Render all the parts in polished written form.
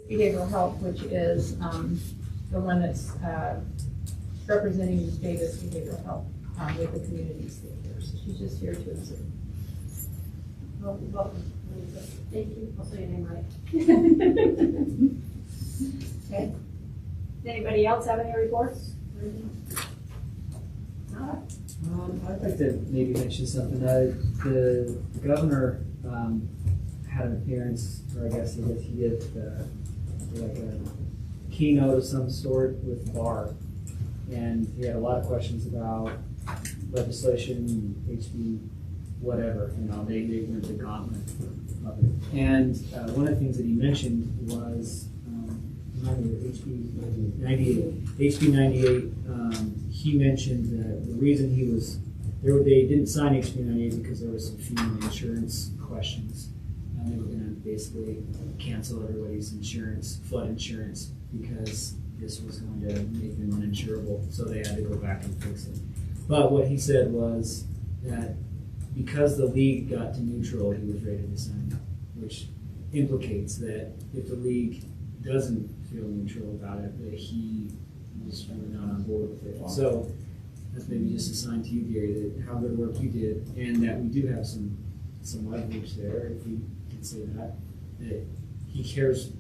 Behavioral health, which is the one that's representing the Davis behavioral health with the community stakeholders. She's just here to observe. Welcome. Thank you. I'll say your name right. Okay. Anybody else have any reports? I'd like to maybe mention something. The governor had an appearance, or I guess he did like a keynote of some sort with BAR, and he had a lot of questions about legislation, HB, whatever. They went the gauntlet of it. And one of the things that he mentioned was HB 98. He mentioned that the reason they didn't sign HB 98 because there was some FEMA insurance questions. And they were going to basically cancel everybody's insurance, flood insurance, because this was going to make them uninsurable. So they had to go back and fix it. But what he said was that because the league got to neutral, he was ready to sign it, which implicates that if the league doesn't feel neutral about it, that he was really not on board with it. Wow. So that's maybe just a sign to you, Gary, that how good work you did, and that we do have some leverage there, if we can say that he cares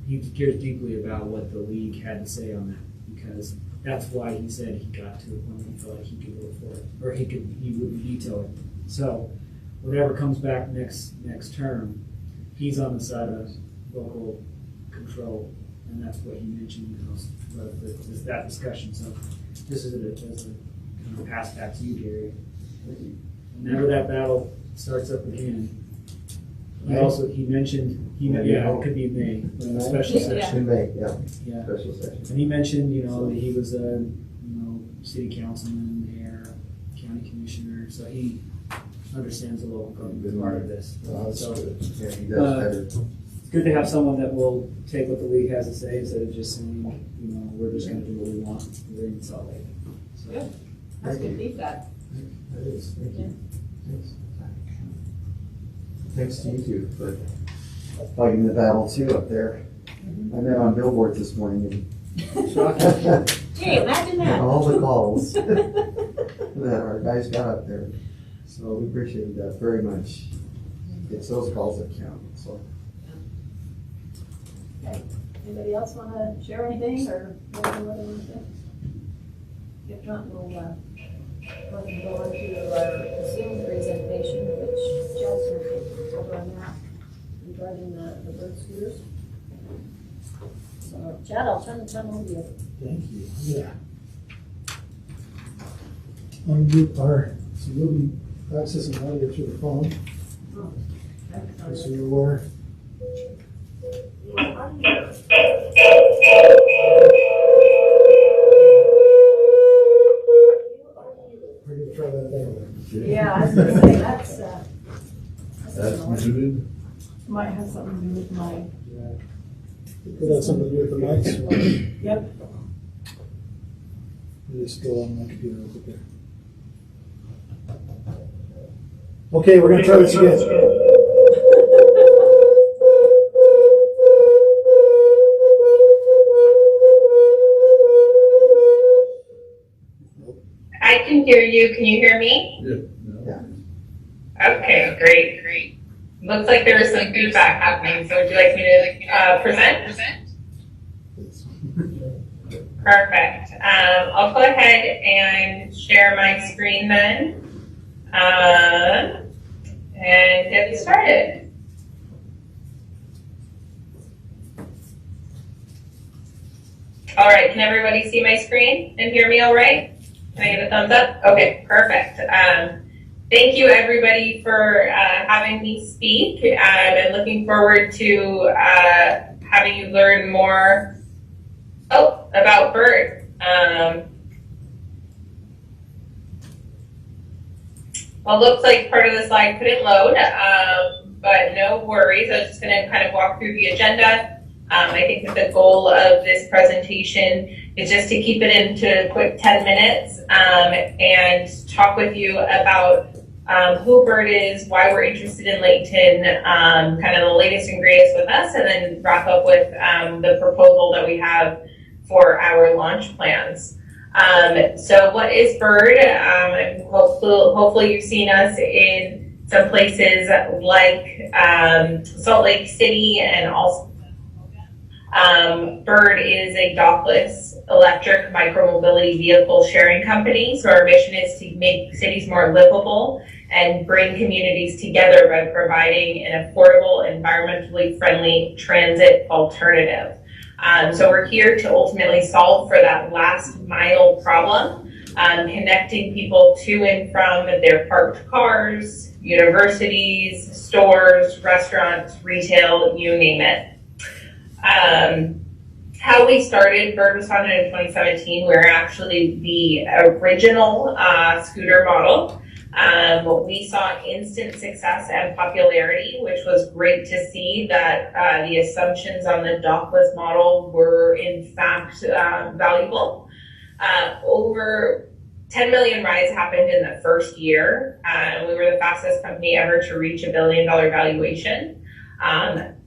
deeply about what the league had to say on that, because that's why he said he got to a point where he felt like he could vote for it, or he wouldn't veto it. So whatever comes back next term, he's on the side of local control, and that's what he mentioned that discussion. So this is a kind of pass back to you, Gary. Whenever that battle starts up again, he mentioned it could be May, a special session. In May, yeah. Special session. And he mentioned that he was a city councilman, mayor, county commissioner, so he understands the local government part of this. So yeah, he does. It's good to have someone that will take what the league has to say instead of just saying, we're just going to do what we want. We're in Salt Lake. So, Good. That's good feedback. That is. Thank you. Thanks to you two for fighting the battle too up there. I met on billboards this morning. Hey, imagine that. All the calls that our guys got up there. So we appreciate that very much. It's those calls that count. So. Okay. Anybody else want to share anything or anything what they want to say? If not, we'll go on to our Zoom presentation, which Chad's going to take over on that regarding the bird scooters. So, Chad, I'll turn the time over to you. Thank you. Yeah. So we'll be accessing audio through the phone. Oh, So you're aware. We're going to try that there. yeah, I was going to say, that's muted. might have something to do with my, Could have something to do with the mics. yep. Just go on my computer real quick there. Okay, we're going to try this again. I can hear you. Can you hear me? Yeah. Okay, great. Looks like there was some feedback happening. So would you like me to present? Perfect. I'll go ahead and share my screen then and get started. All right, can everybody see my screen and hear me all right? Can I get a thumbs up? Okay, perfect. Thank you everybody for having me speak. I'm looking forward to having you learn more about bird. Well, looks like part of the slide couldn't load, but no worries. I was just going to kind of walk through the agenda. I think that the goal of this presentation is just to keep it into a quick 10 minutes and talk with you about who Bird is, why we're interested in Layton, kind of the latest and greatest with us, and then wrap up with the proposal that we have for our launch plans. So what is Bird? Hopefully you've seen us in some places like Salt Lake City and also Bird is a dockless electric micromobility vehicle sharing company. So our mission is to make cities more livable and bring communities together by providing an affordable, environmentally friendly transit alternative. So we're here to ultimately solve for that last mile problem, connecting people to and from their parked cars, universities, stores, restaurants, retail, you name it. How we started, Bird was founded in 2017. We're actually the original scooter model. We saw instant success and popularity, which was great to see that the assumptions on the dockless model were in fact valuable. Over 10 million rides happened in the first year. We were the fastest company ever to reach $1 billion valuation.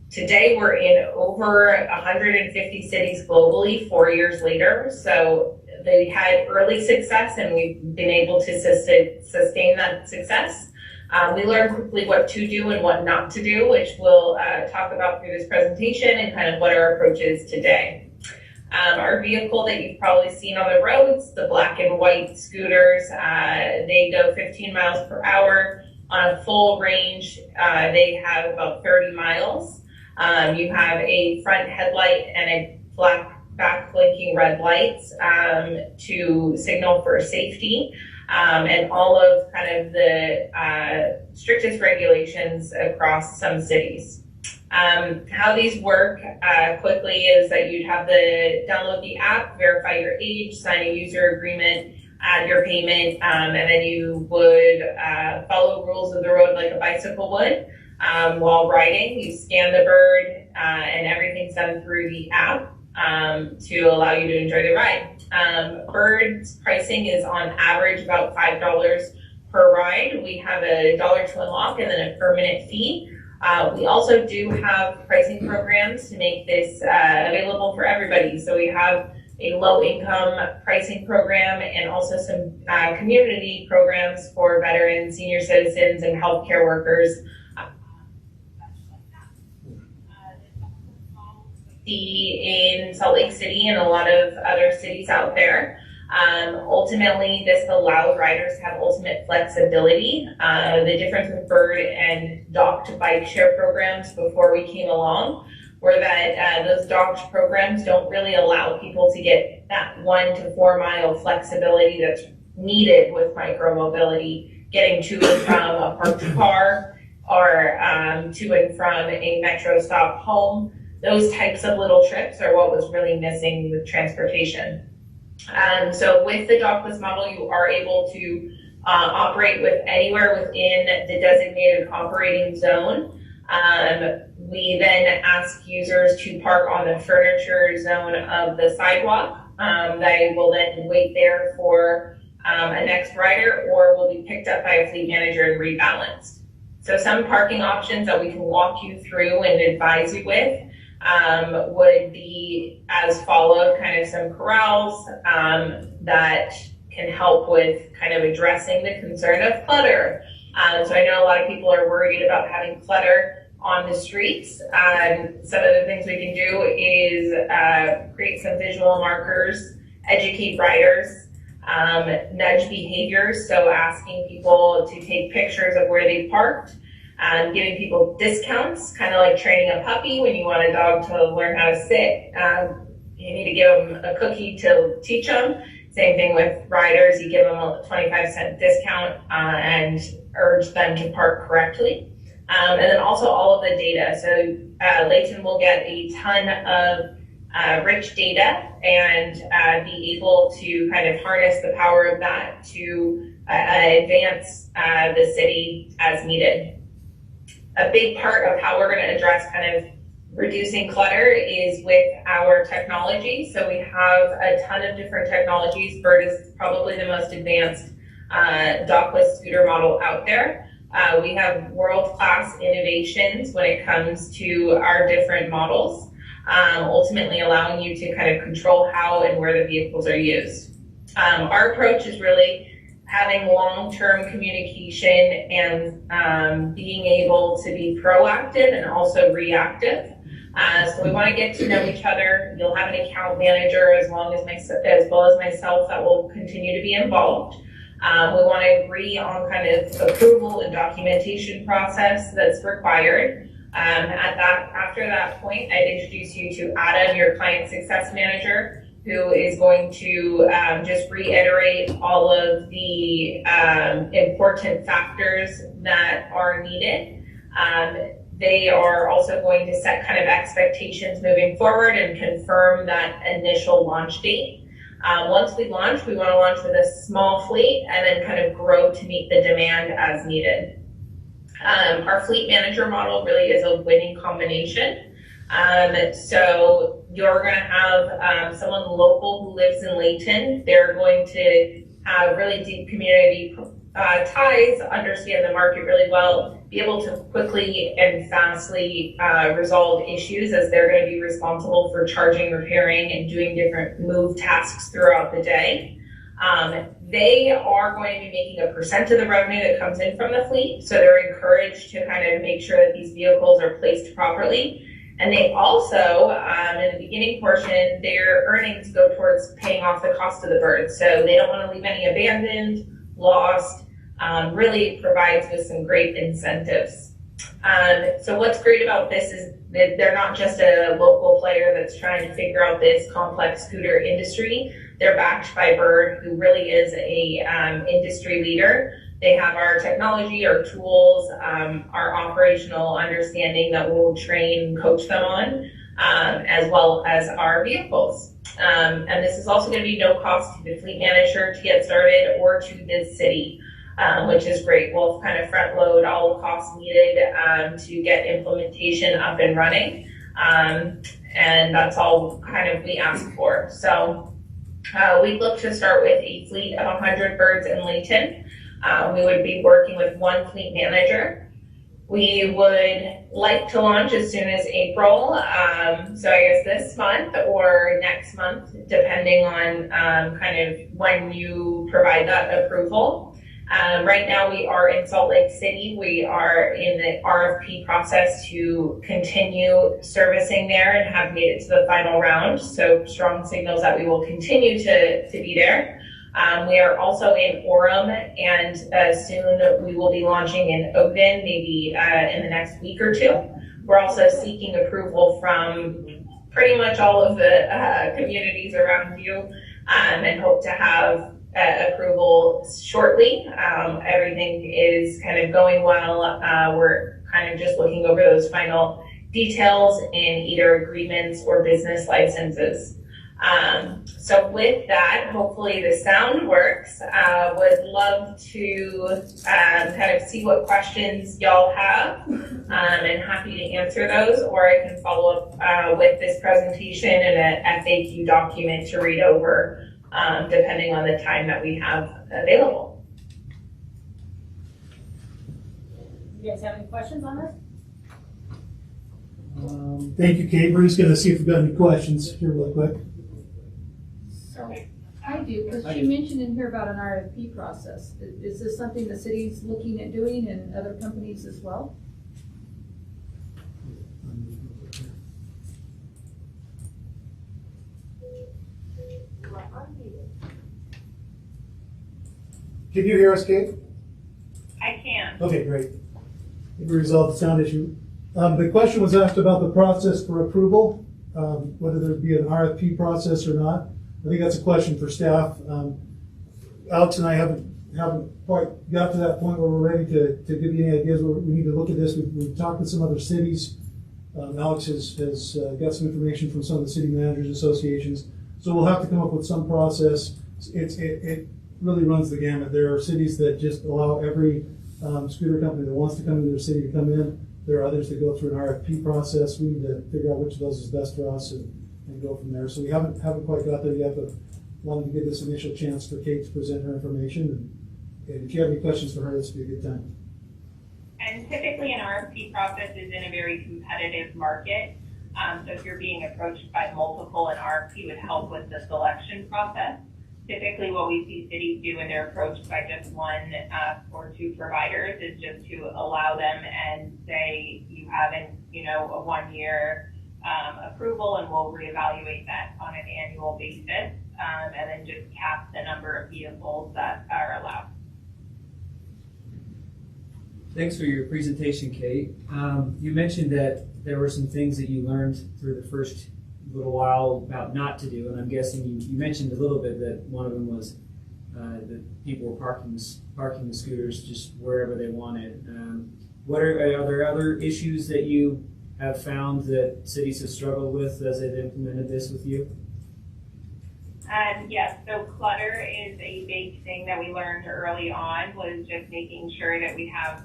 Today we're in over 150 cities globally 4 years later. So they had early success and we've been able to sustain that success. We learned quickly what to do and what not to do, which we'll talk about through this presentation and kind of what our approach is today. Our vehicle that you've probably seen on the roads, the black and white scooters, they go 15 miles per hour. On a full range, they have about 30 miles. You have a front headlight and a black back blinking red lights to signal for safety, and all of kind of the strictest regulations across some cities. How these work quickly is that you'd have to download the app, verify your age, sign a user agreement, add your payment, and then you would follow rules of the road like a bicycle would. While riding, you scan the Bird and everything's done through the app to allow you to enjoy the ride. Bird's pricing is on average about $5 per ride. We have $1 to unlock and then a permanent fee. We also do have pricing programs to make this available for everybody. So we have a low income pricing program and also some community programs for veterans, senior citizens, and healthcare workers. In Salt Lake City and a lot of other cities out there. Ultimately, this allows riders to have ultimate flexibility. The difference with Bird and docked bike share programs before we came along were that those docked programs don't really allow people to get that 1 to 4 mile flexibility that's needed with micromobility, getting to and from a parked car or to and from a metro stop home. Those types of little trips are what was really missing with transportation. So with the dockless model, you are able to operate with anywhere within the designated operating zone. We then ask users to park on the furniture zone of the sidewalk. They will then wait there for a next rider or will be picked up by a fleet manager and rebalanced. So some parking options that we can walk you through and advise you with would be as followed, kind of some corrals that can help with kind of addressing the concern of clutter. So I know a lot of people are worried about having clutter on the streets. Some of the things we can do is create some visual markers, educate riders, nudge behaviors, so asking people to take pictures of where they parked, giving people discounts, kind of like training a puppy when you want a dog to learn how to sit. You need to give them a cookie to teach them. Same thing with riders, you give them a 25-cent discount and urge them to park correctly. And then also all of the data. So Layton will get a ton of rich data and be able to kind of harness the power of that to advance the city as needed. A big part of how we're going to address kind of reducing clutter is with our technology. So we have a ton of different technologies. Bird is probably the most advanced dockless scooter model out there. We have world-class innovations when it comes to our different models, ultimately allowing you to kind of control how and where the vehicles are used. Our approach is really having long-term communication and being able to be proactive and also reactive. So we want to get to know each other. You'll have an account manager as well as myself that will continue to be involved. We want to agree on kind of approval and documentation process that's required. After that point, I'd introduce you to Adam, your client success manager, who is going to just reiterate all of the important factors that are needed. They are also going to set kind of expectations moving forward and confirm that initial launch date. Once we launch, we want to launch with a small fleet and then kind of grow to meet the demand as needed. Our fleet manager model really is a winning combination. So you're going to have someone local who lives in Layton. They're going to have really deep community ties, understand the market really well, be able to quickly and fastly resolve issues as they're going to be responsible for charging, repairing, and doing different move tasks throughout the day. They are going to be making a percent of the revenue that comes in from the fleet, so they're encouraged to kind of make sure that these vehicles are placed properly. And they also, in the beginning portion, their earnings go towards paying off the cost of the birds. So they don't want to leave any abandoned, lost, really provides with some great incentives. So what's great about this is that they're not just a local player that's trying to figure out this complex scooter industry. They're backed by Bird, who really is a industry leader. They have our technology, our tools, our operational understanding that we'll train and coach them on, as well as our vehicles. And this is also going to be no cost to the fleet manager to get started or to the city, which is great. We'll kind of front load all the costs needed to get implementation up and running. And that's all kind of we ask for. So we look to start with a fleet of 100 birds in Layton. We would be working with one fleet manager. We would like to launch as soon as April, so I guess this month or next month, depending on kind of when you provide that approval. Right now we are in Salt Lake City. We are in the RFP process to continue servicing there and have made it to the final round, so strong signals that we will continue to be there. We are also in Orem, and soon we will be launching in Ogden, maybe in the next week or two. We're also seeking approval from pretty much all of the communities around you, and hope to have approval shortly. Everything is kind of going well. We're kind of just looking over those final details in either agreements or business licenses. So with that, hopefully the sound works. Would love to kind of see what questions y'all have, and happy to answer those, or I can follow up with this presentation and a FAQ document to read over, depending on the time that we have available. You guys have any questions on this? Thank you, Kate. We're just going to see if we've got any questions here real quick. So I do, because she mentioned in here about an RFP process. Is this something the city's looking at doing and other companies as well? Can you hear us, Kate? I can. Okay, great. We resolved the sound issue. The question was asked about the process for approval, whether there'd be an RFP process or not. I think that's a question for staff. Alex and I haven't quite got to that point where we're ready to give you any ideas. We need to look at this. We've talked with some other cities. Alex has got some information from some of the city managers associations. So we'll have to come up with some process. It really runs the gamut. There are cities that just allow every scooter company that wants to come into their city to come in. There are others that go through an RFP process. We need to figure out which of those is best for us and go from there. So we haven't quite got there yet, but wanted to give this initial chance for Kate to present her information And if you have any questions for her, this would be a good time. And typically an RFP process is in a very competitive market. So if you're being approached by multiple, an RFP would help with the selection process. Typically what we see cities do when they're approached by just one or two providers is just to allow them and say, you have a 1-year approval, and we'll reevaluate that on an annual basis, and then just cap the number of vehicles that are allowed. Thanks for your presentation, Kate. You mentioned that there were some things that you learned through the first little while about not to do, and I'm guessing you mentioned a little bit that one of them was that people were parking the scooters just wherever they wanted. Are there other issues that you have found that cities have struggled with as they've implemented this with you? Yes, so clutter is a big thing that we learned early on, was just making sure that we have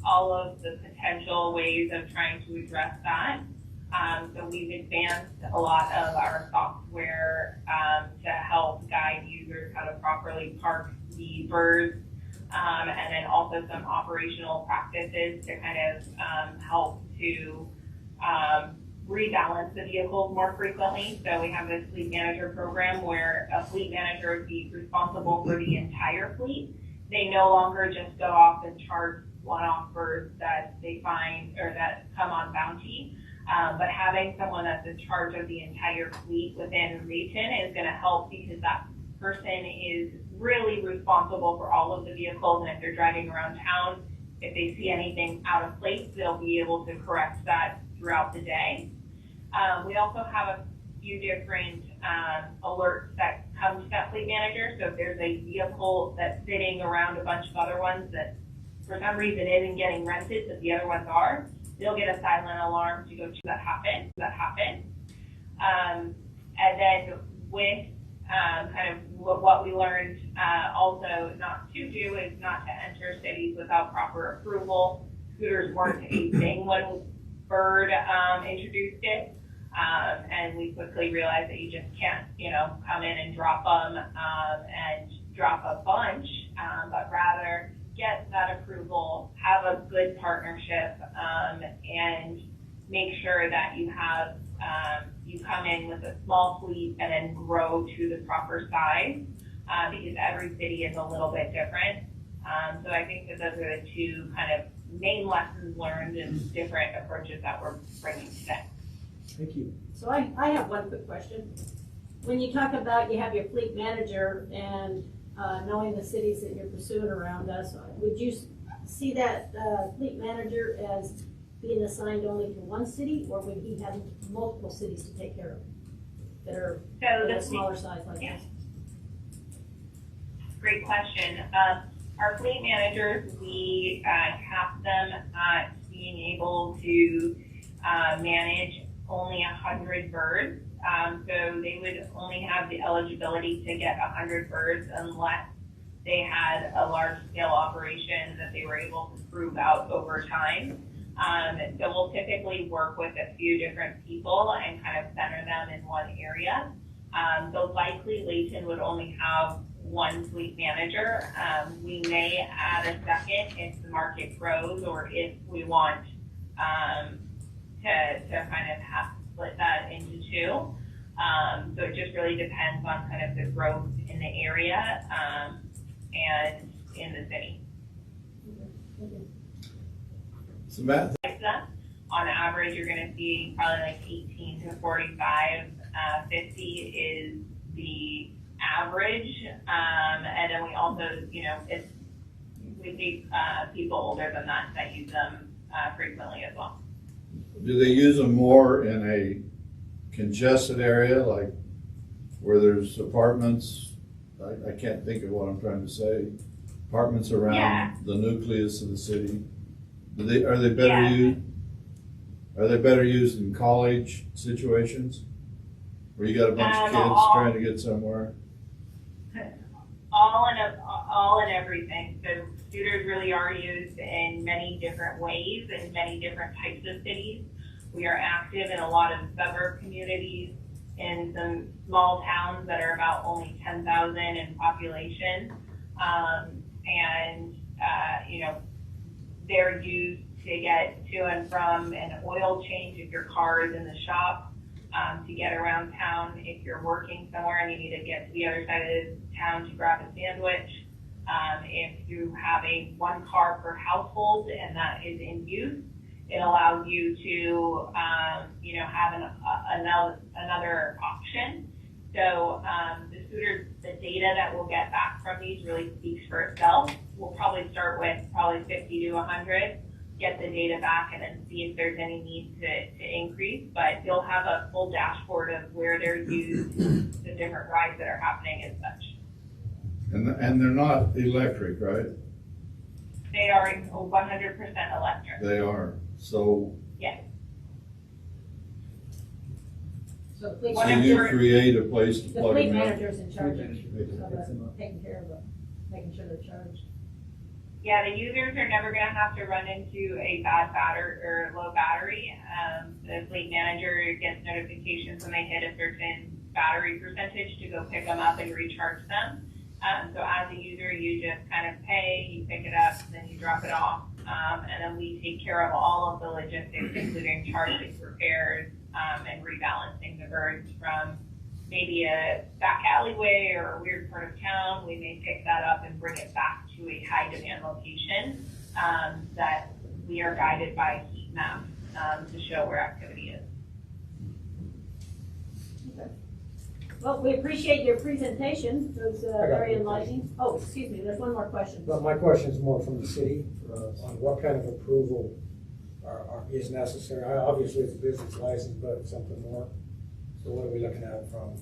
all of the potential ways of trying to address that. So we've advanced a lot of our software to help guide users how to properly park the birds, and then also some operational practices to kind of help to rebalance the vehicles more frequently. So we have this fleet manager program where a fleet manager would be responsible for the entire fleet. They no longer just go off and charge one-off birds that they find or that come on bounty. But having someone that's in charge of the entire fleet within Layton is going to help, because that person is really responsible for all of the vehicles, and if they're driving around town, if they see anything out of place, they'll be able to correct that throughout the day. We also have a few different alerts that come to that fleet manager. So if there's a vehicle that's sitting around a bunch of other ones that for some reason isn't getting rented, but the other ones are, they'll get a silent alarm to go to that happen. And then with kind of what we learned also not to do is not to enter cities without proper approval. Scooters weren't a thing when Bird introduced it. And we quickly realized that you just can't, come in and drop them and drop a bunch, but rather get that approval, have a good partnership, and make sure that you have, you come in with a small fleet and then grow to the proper size, because every city is a little bit different. So I think that those are the two kind of main lessons learned and different approaches that we're bringing today. Thank you. So I have one quick question. When you talk about you have your fleet manager and knowing the cities that you're pursuing around us, would you see that fleet manager as being assigned only to one city, or would he have multiple cities to take care of that are a smaller size like this? Great question. Our fleet managers, we cap them at being able to manage only 100 birds. So they would only have the eligibility to get 100 birds unless they had a large scale operation that they were able to prove out over time. So we'll typically work with a few different people and kind of center them in one area. So likely Layton would only have one fleet manager. We may add a second if the market grows, or if we want to kind of have split that into two. So it just really depends on kind of the growth in the area and in the city. So Matt, On average, you're going to see probably like 18 to 45, 50 is the average. And then we also, we see people older than that use them frequently as well. do they use them more in a congested area, like where there's apartments? I can't think of what I'm trying to say. Apartments around the nucleus of the city. Are they better used? Are they better used in college situations where you got a bunch of kids trying to get somewhere? All in everything. So scooters really are used in many different ways in many different types of cities. We are active in a lot of suburb communities, in some small towns that are about only 10,000 in population. and, they're used to get to and from an oil change if your car is in the shop, to get around town if you're working somewhere and you need to get to the other side of town to grab a sandwich. If you have a one car per household and that is in use, it allows you to, have another option. So the data that we'll get back from these really speaks for itself. We'll probably start with 50 to 100, get the data back, and then see if there's any need to increase. But you'll have a full dashboard of where they're used, the different rides that are happening and such. And they're not electric, right? They are 100% electric. They are. So Yes. So fleet you Whatever- create a place to the plug fleet them in. manager's in charge of Fleet taking care of it, making sure they're charged. Yeah, the users are never gonna have to run into a bad battery or low battery. The fleet manager gets notifications when they hit a certain battery percentage to go pick them up and recharge them. So as a user, you just kind of pay, you pick it up, then you drop it off. And then we take care of all of the logistics, including charging, repairs, and rebalancing the birds from maybe a back alleyway or a weird part of town. We may pick that up and bring it back to a high demand location, that we are guided by a heat map, to show where activity is. Well, we appreciate your presentation, it was very enlightening. Oh, excuse me, there's one more question. But my question is more from the city, on what kind of approval is necessary. Obviously, it's a business license, but something more. So what are we looking at from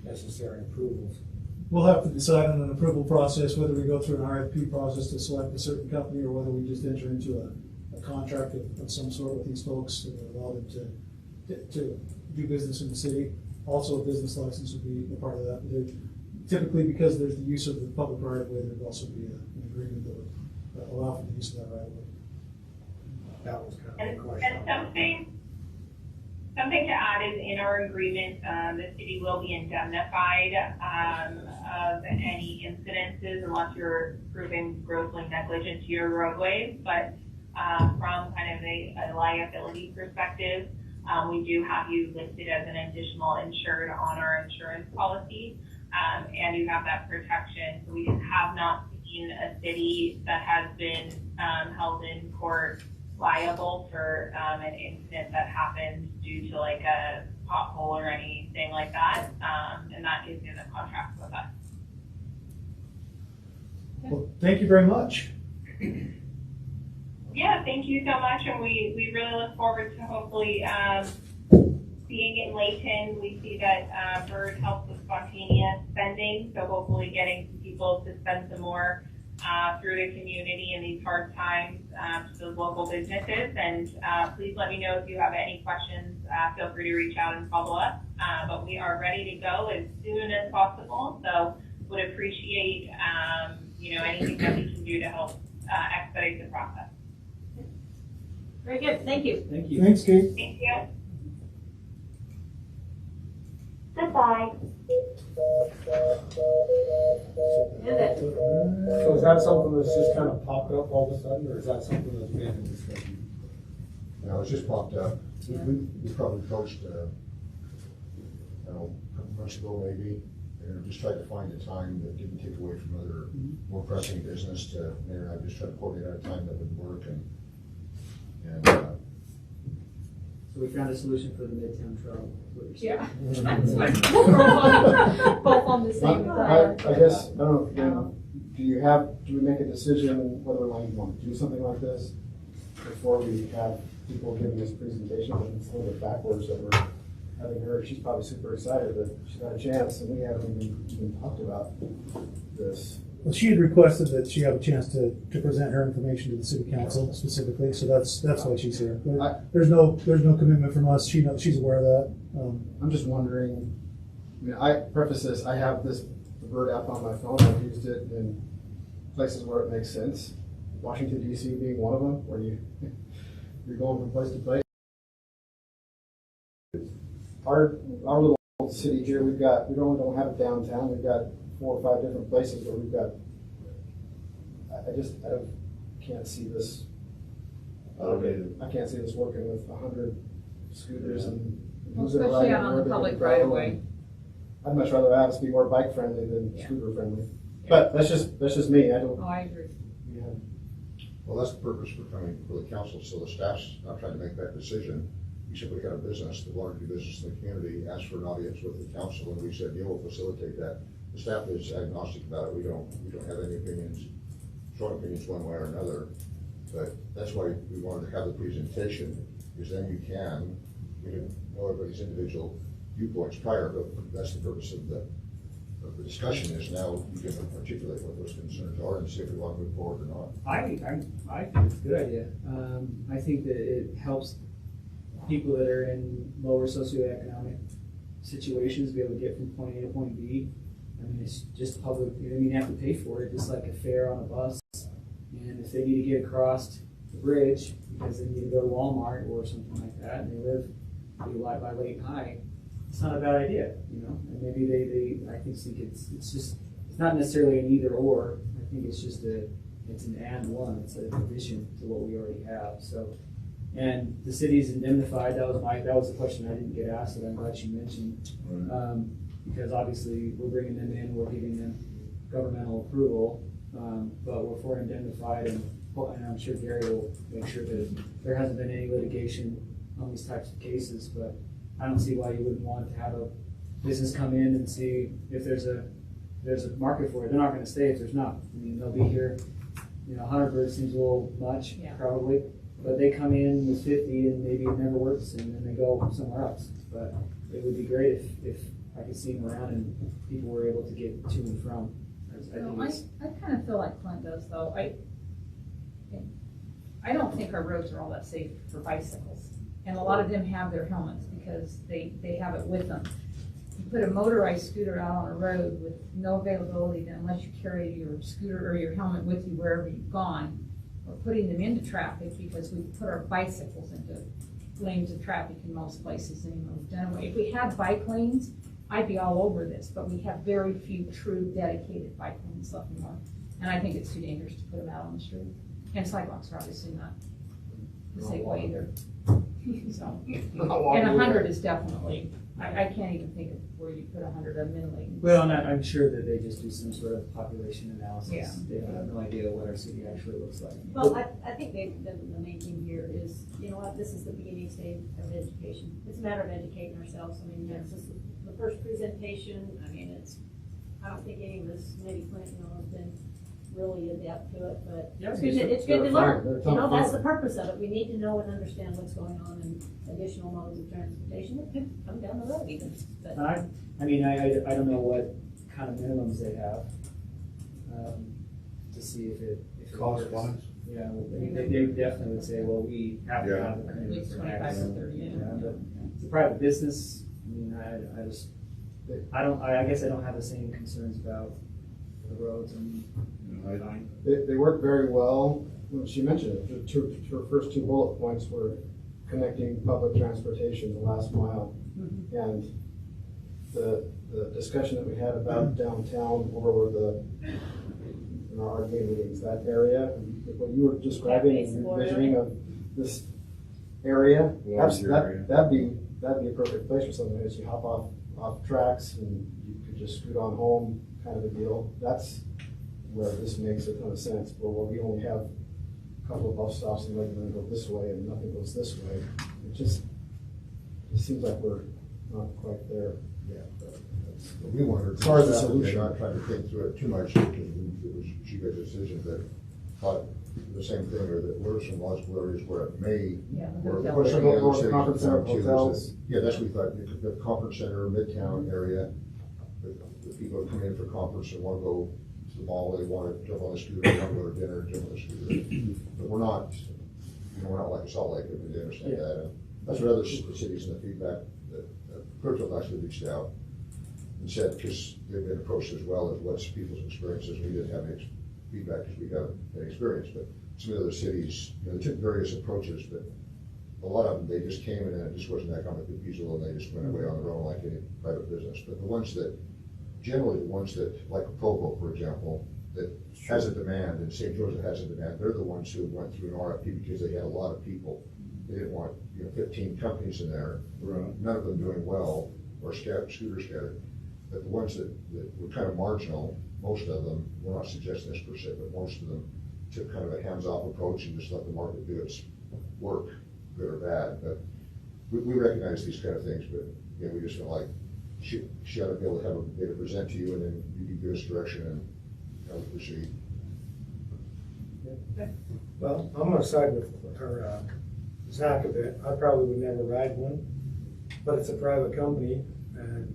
necessary approvals? We'll have to decide on an approval process, whether we go through an RFP process to select a certain company or whether we just enter into a contract of some sort with these folks that allow them to do business in the city. Also, a business license would be a part of that. Typically, because there's the use of the public right of way, there'd also be an agreement that would allow for the use of that right of way. That was kind of And the question. something to add is in our agreement, the city will be indemnified, of any incidences unless you're proving grossly negligent to your roadways. But, from kind of a liability perspective, we do have you listed as an additional insured on our insurance policy, and you have that protection. So we have not seen a city that has been held in court liable for an incident that happened due to like a pothole or anything like that, and that is in the contract with us. Well, thank you very much. Yeah, thank you so much, and we really look forward to hopefully being in Layton. We see that bird helps with spontaneous spending, so hopefully getting some people to spend some more through the community in these hard times to those local businesses. And please let me know if you have any questions. Feel free to reach out and follow up. But we are ready to go as soon as possible, so would appreciate anything that we can do to help expedite the process. Very good, thank you. Thank you. Thanks, Kate. Thank you. Goodbye. So is that something that's just kind of popped up all of a sudden, or is that something that's been in discussion? No, it's just popped up. We probably approached, a couple months ago maybe, and just tried to find a time that didn't take away from other more pressing business to, and I just tried to coordinate out a time that would work and So we found a solution for the Midtown Trail. Yeah. Yeah. Both on the same I side. guess, I don't know, do we make a decision whether or not you want to do something like this before we have people giving us presentations? And it's a little bit backwards that we're having her, she's probably super excited that she's got a chance, and we haven't even talked about this. Well, she had requested that she have a chance to present her information to the city council specifically, so that's why she's here. There's no commitment from us. She's aware of that. I'm just wondering, I preface this, I have the Bird app on my phone. I've used it in places where it makes sense. Washington DC being one of them, where you're going from place to place. Our little city here, we only don't have it downtown. We've got 4 or 5 different places where we've got I can't see this. I don't either. I can't see this working with 100 scooters and. Well, who's gonna especially ride out it, on where the they're public gonna right go, of way. and I'd much rather have us be more bike friendly than Yeah. scooter friendly. But that's just me, I don't. Oh, I agree. Yeah. Well, that's the purpose for coming for the council, so the staff's not trying to make that decision. We simply got a business that wanted to do business in the community, asked for an audience with the council, and we said, yeah, we'll facilitate that. The staff is agnostic about it, we don't have any opinions, strong opinions one way or another. But that's why we wanted to have the presentation, because then you can know everybody's individual viewpoints prior, but that's the purpose of the discussion is now you can articulate what those concerns are and see if we want to move forward or not. I think it's a good idea. I think that it helps people that are in lower socioeconomic situations be able to get from point A to point B. I mean, it's just public, you have to pay for it, just like a fare on a bus. And if they need to get across the bridge because they need to go to Walmart or something like that, and they live by Layton High, it's not a bad idea, And maybe I think it's not necessarily an either or. I think it's just it's an and one. It's an addition to what we already have. So, and the city's indemnified. That was a question I didn't get asked that I'm glad you mentioned. Because obviously we're bringing them in, we're giving them governmental approval, but we're indemnified, and I'm sure Gary will make sure that there hasn't been any litigation on these types of cases. But I don't see why you wouldn't want to have a business come in and see if there's a market for it. They're not going to stay if there's not. I mean, they'll be here. 100 birds seems a little much, probably, but they come in with 50 and maybe it never works, and then they go somewhere else. But it would be great if I could see them around and people were able to get to and from. I kind of feel like Clint does, though. I don't think our roads are all that safe for bicycles. And a lot of them have their helmets because they have it with them. You put a motorized scooter out on a road with no availability, then unless you carry your scooter or your helmet with you wherever you've gone, we're putting them into traffic because we put our bicycles into lanes of traffic in most places anymore. We've done away. If we had bike lanes, I'd be all over this, but we have very few true dedicated bike lanes left anymore. And I think it's too dangerous to put them out on the street. And sidewalks are obviously not the safe way either. So, and 100 is definitely, I can't even think of where you put 100 of them in lanes. Well, and I'm sure that they just do some sort of population analysis. Yeah. They have no idea what our city actually looks like. Well, I think the main thing here is, this is the beginning stage of education. It's a matter of educating ourselves. I mean, this is the first presentation. I mean, I don't think any of us, maybe Clint, has been really adept to it, but Yeah, it's good to learn. They're That's the purpose of it. We need to know and understand what's going on in additional modes of transportation that could come down the road even. But I don't know what kind of minimums they have to see if it Cost works. wise? Yeah, they definitely would say, well, we have to have a At least 25 or 30, yeah. But it's a private business. I mean, I guess I don't have the same concerns about the roads and. They work very well. When she mentioned it, her first two bullet points were connecting public transportation, the last mile. And the discussion that we had about downtown or in our RDA meetings, that area, what you were describing and envisioning of this area, that'd be a perfect place for something as you hop off tracks and you could just scoot on home, kind of a deal. That's where this makes a ton of sense, but where we only have a couple of bus stops and Lakeland go this way and nothing goes this way. It seems like we're not quite there yet. But we wanted As far as the staff, solution. not trying to think through it too much, because it was she made a decision that thought the same thing, or that there were some logical areas where it may work. the But some of the other cities Conference have center, found too is hotels. that- Yeah, that's what we thought, the conference center, midtown area, the people that come in for conference and want to go to the mall, they want to jump on the scooter, they want to go to dinner, jump on the scooter. But we're not like Salt Lake, and we understand that. And that's what other cities in the feedback that Kirkland actually reached out and said, because they've been approached as well as what's people's experiences. We didn't have any feedback because we haven't had experience, but some of the other cities, they took various approaches, but a lot of them, they just came in and it just wasn't economically feasible and they just went away on their own like any private business. But generally the ones that, like Provo, for example, that has a demand, and St. Joseph has a demand, they're the ones who went through an RFP because they had a lot of people. They didn't want, 15 companies in there, none of them doing well, or scooter scattered. But the ones that were kind of marginal, most of them, we're not suggesting this per se, but most of them took kind of a hands-off approach and just let the market do its work, good or bad. But we recognize these kind of things, but we just feel like she ought to be able to have a data present to you, and then you can give us direction and how we proceed. Well, I'm gonna side with her, Zach a bit. I probably would never ride one, but it's a private company, and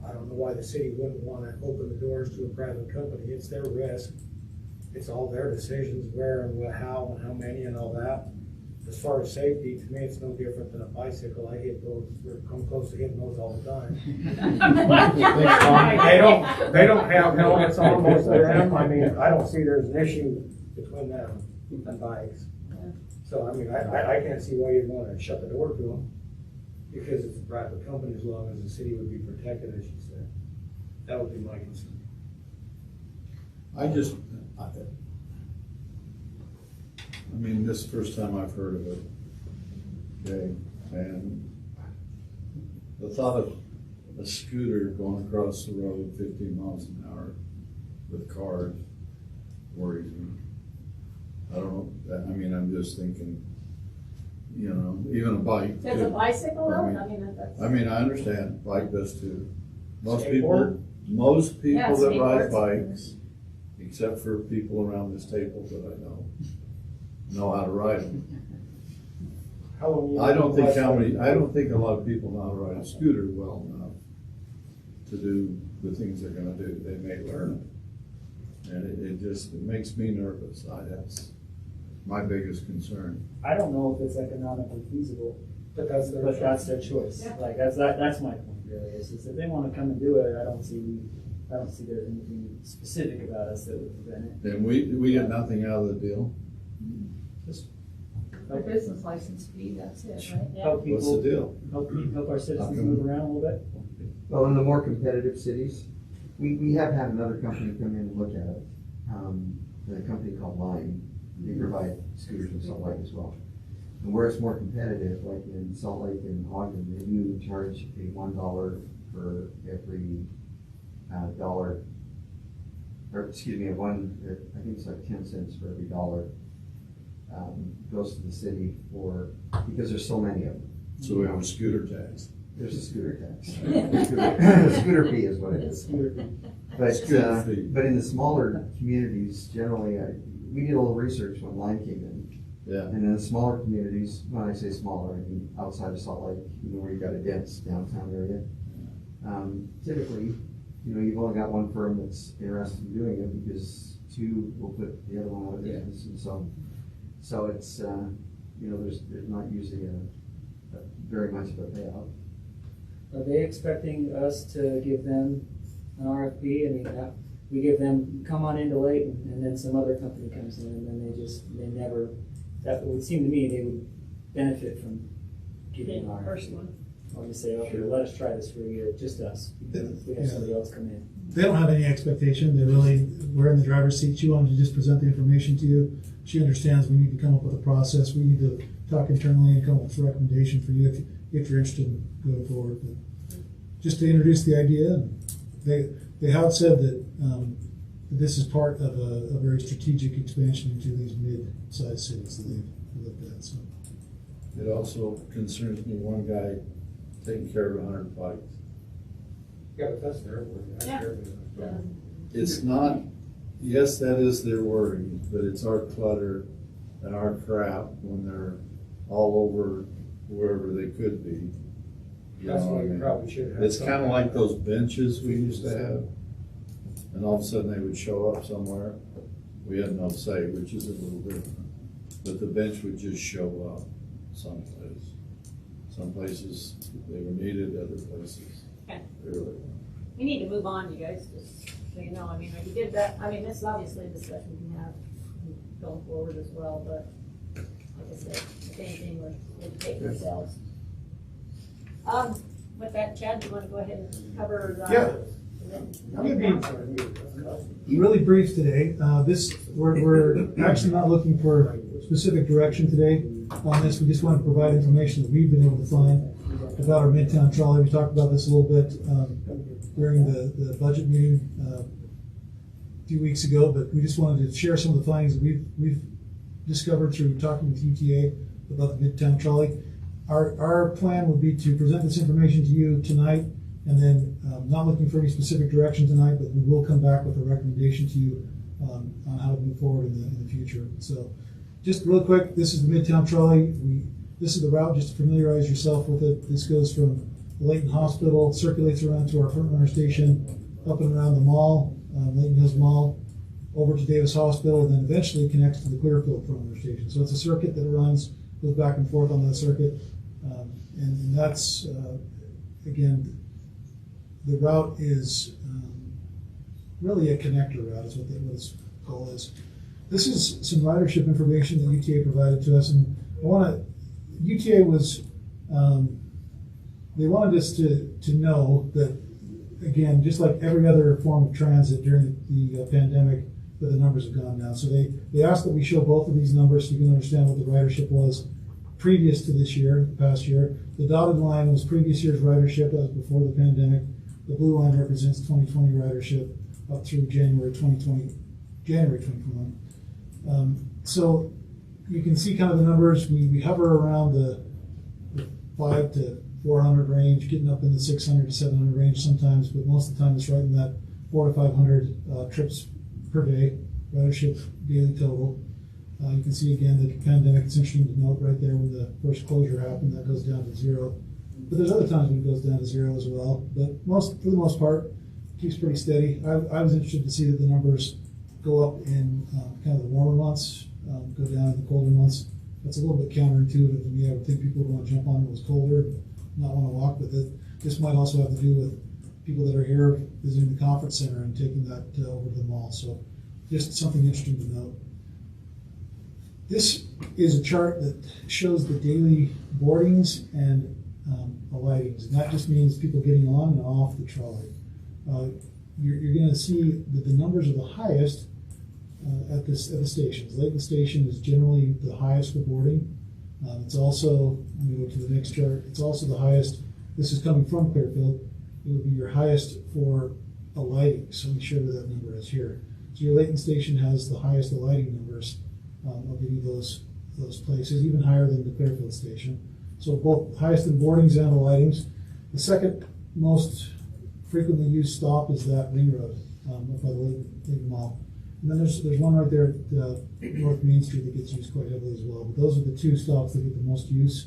I don't know why the city wouldn't wanna open the doors to a private company. It's their risk. It's all their decisions, where and what, how and how many and all that. As far as safety, to me, it's no different than a bicycle. I hit those, or come close to hitting those all the time. They don't have helmets on most of them. I mean, I don't see there's an issue between them and bikes. So, I mean, I can't see why you'd want to shut the door to them, because it's a private company, as long as the city would be protected, as you said. That would be my concern. I mean, this is the first time I've heard of it, okay, and the thought of a scooter going across the road 15 miles an hour with cars worries me. I don't know, I mean, I'm just thinking, even a bike. Does a bicycle I help? mean- I mean, that's. I mean, I understand, bike does too. Most Skateboard? people Yeah, that ride skateboards. bikes, except for people around this table that I know how to ride them. How long you I don't think bicycle? a lot of people know how to ride a scooter well enough to do the things they're gonna do. They may learn it. And it makes me nervous. That's my biggest concern. I don't know if it's economically feasible, But that's their but that's their choice. Yeah. Like, that's my point really, is if they wanna come and do it, I don't see there's anything specific about us that would prevent it. And we get nothing out of the deal. A business license fee, that's it, right? Help What's the people, deal? help our citizens How come? move around a little bit. Well, in the more competitive cities, we have had another company come in and look at it. A company called Layton. They provide scooters in Salt Lake as well. And where it's more competitive, like in Salt Lake and Ogden, they do charge a $1 for every dollar, or excuse me, I think it's like 10 cents for every dollar goes to the city because there's so many of them. So we have a scooter tax. There's a scooter tax. Scooter fee is what it is. But Scooter fee. but in the smaller communities, generally, we did a little research when Lime came in. Yeah. And in the smaller communities, when I say smaller, I mean outside of Salt Lake, where you got a dense downtown area. Typically, you've only got one firm that's interested in doing it because two will put the other one out of business, and so it's there's not usually a very much of a payout. Are they expecting us to give them an RFP? I mean, we give them, come on into Layton, and then some other company comes in, and then they never, that would seem to me they would benefit from giving an RFP. First one. Or you say, okay, let us try this for a year, just us, because if we have somebody else come in. They don't have any expectation. We're in the driver's seat. She wanted to just present the information to you. She understands we need to come up with a process. We need to talk internally and come up with a recommendation for you if you're interested in going forward. But just to introduce the idea, and they have said that this is part of a very strategic expansion into these mid-sized cities that they've looked at. So It also concerns me, one guy taking care of 100 bikes. Yeah, but that's their word. That's Yeah. their business. It's not, yes, that is their worry, but it's our clutter and our crap when they're all over wherever they could be. You That's know what why I you mean? probably should have. It's kind of something like those benches we used to have, and all of a sudden they would show up somewhere. We had no say, which is a little different, but the bench would just show up someplace. Some places they were needed, other places Okay. they really weren't. We need to move on, you guys, just so you know. I mean, we did that. I mean, this is obviously a discussion we can have going forward as well, but like I said, if anything, we're take ourselves. With that, Chad, do you want to go ahead and cover Yeah. I'm going to be really brief today. We're actually not looking for specific direction today on this. We just want to provide information that we've been able to find about our Midtown trolley. We talked about this a little bit during the budget meeting a few weeks ago, but we just wanted to share some of the findings that we've discovered through talking with UTA about the Midtown trolley. Our plan would be to present this information to you tonight, and then not looking for any specific direction tonight, but we will come back with a recommendation to you on how to move forward in the future. So just real quick, this is the Midtown trolley. This is the route, just to familiarize yourself with it. This goes from the Layton Hospital, circulates around to our front runner station, up and around the mall, Layton Hills Mall, over to Davis Hospital, and then eventually connects to the Clearfield front runner station. So it's a circuit that runs, goes back and forth on that circuit. And that's, again, the route is really a connector route, is what its goal is. This is some ridership information that UTA provided to us, and UTA was, they wanted us to know that, again, just like every other form of transit during the pandemic, that the numbers have gone down. So they asked that we show both of these numbers so you can understand what the ridership was previous to this year, the past year. The dotted line was previous year's ridership, that was before the pandemic. The blue line represents 2020 ridership up through January 2021. So you can see kind of the numbers. We hover around the 5 to 400 range, getting up in the 600 to 700 range sometimes, but most of the time it's right in that 400 to 500 trips per day, ridership daily total. You can see again the pandemic, it's interesting to note right there when the first closure happened, that goes down to 0. But there's other times when it goes down to 0 as well. But for the most part, it keeps pretty steady. I was interested to see that the numbers go up in kind of the warmer months, go down in the colder months. That's a little bit counterintuitive to me. I would think people would want to jump on when it was colder, not want to walk with it. This might also have to do with people that are here visiting the conference center and taking that over to the mall. So just something interesting to note. This is a chart that shows the daily boardings and alightings, and that just means people getting on and off the trolley. You're going to see that the numbers are the highest at the stations. Layton Station is generally the highest for boarding. It's also, let me go to the next chart, it's also the highest, this is coming from Clearfield, it would be your highest for alighting. So let me show you that number is here. So your Layton Station has the highest alighting numbers of any of those places, even higher than the Clearfield Station. So both highest in boardings and alightings. The second most frequently used stop is that ring road up by the Layton Mall. And then there's one right there at North Main Street that gets used quite heavily as well. But those are the two stops that get the most use.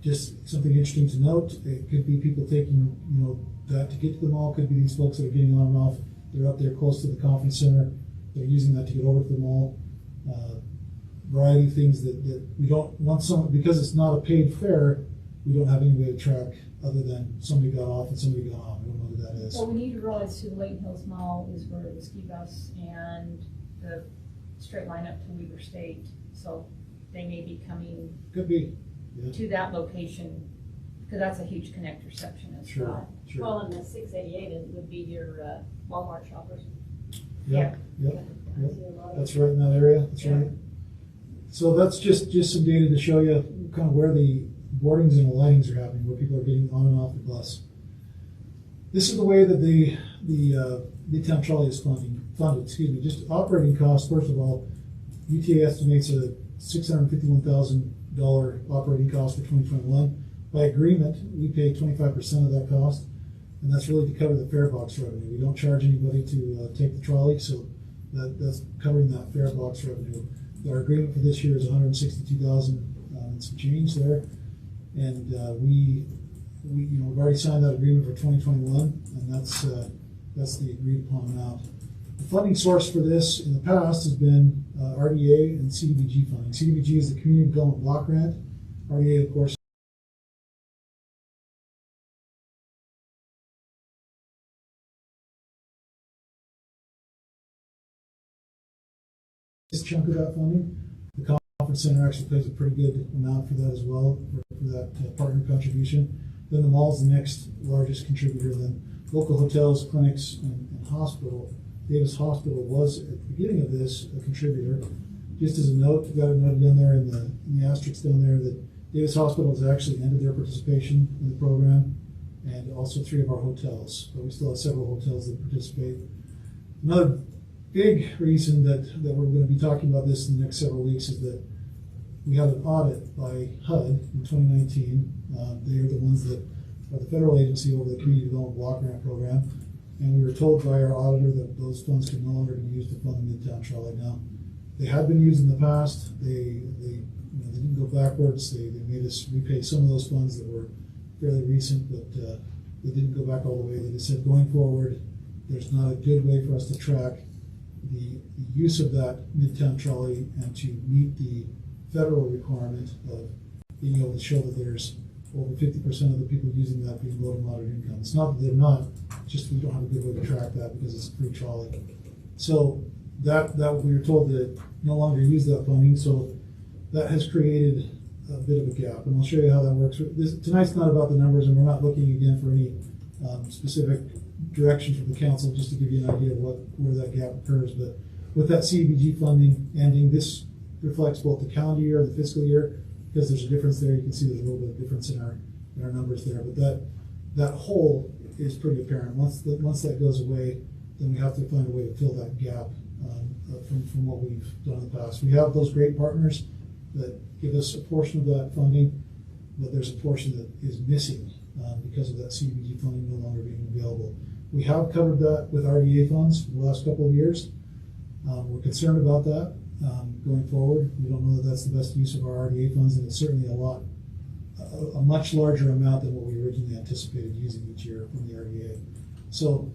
Just something interesting to note, it could be people taking, that to get to the mall, could be these folks that are getting on and off. They're up there close to the conference center. They're using that to get over to the mall. Variety of things that we don't want someone, because it's not a paid fare, we don't have any way to track other than somebody got off and somebody got on. We don't know who that is. Well, we need to realize too, the Layton Hills Mall is where the ski bus and the straight line up to Weaver State. So they may be coming Could be. Yeah. to that location, because that's a huge connector section as Sure. well. Sure. Well, and the 688 would be your Walmart shoppers. Yep. I see a lot of- That's right in that area. That's Yeah. right. So that's just some data to show you kind of where the boardings and alightings are happening, where people are getting on and off the bus. This is the way that the Midtown trolley is funded. Just operating costs. First of all, UTA estimates a $651,000 operating cost for 2021. By agreement, we pay 25% of that cost, and that's really to cover the fare box revenue. We don't charge anybody to take the trolley, so that's covering that fare box revenue. Our agreement for this year is $162,000 and some change there, and we've already signed that agreement for 2021, and that's the agreed upon amount. The funding source for this in the past has been RDA and CDBG funding. CDBG is the Community Development Block Grant. RDA, of course, this chunk of that funding. The conference center actually pays a pretty good amount for that as well, for that partner contribution. Then the mall's the next largest contributor, then local hotels, clinics, and hospital. Davis Hospital was, at the beginning of this, a contributor. Just as a note, you got a note down there in the asterisk down there that Davis Hospital has actually ended their participation in the program, and also 3 of our hotels, but we still have several hotels that participate. Another big reason that we're going to be talking about this in the next several weeks is that we had an audit by HUD in 2019. They are the ones that are the federal agency over the Community Development Block Grant Program, and we were told by our auditor that those funds could no longer be used to fund the Midtown Trolley. Now, they had been used in the past. They didn't go backwards. They made us repay some of those funds that were fairly recent, but they didn't go back all the way. They just said going forward, there's not a good way for us to track the use of that Midtown Trolley and to meet the federal requirement of being able to show that there's over 50% of the people using that being low to moderate income. It's not that they're not, just we don't have a good way to track that because it's a free trolley. So that we were told to no longer use that funding, so that has created a bit of a gap, and I'll show you how that works. Tonight's not about the numbers, and we're not looking again for any specific direction from the council, just to give you an idea of where that gap occurs. But with that CDBG funding ending, this reflects both the calendar year and the fiscal year, because there's a difference there. You can see there's a little bit of difference in our numbers there, but that hole is pretty apparent. Once that goes away, then we have to find a way to fill that gap from what we've done in the past. We have those great partners that give us a portion of that funding, but there's a portion that is missing because of that CDBG funding no longer being available. We have covered that with RDA funds for the last couple of years. We're concerned about that going forward. We don't know that that's the best use of our RDA funds, and it's certainly a much larger amount than what we originally anticipated using each year from the RDA. So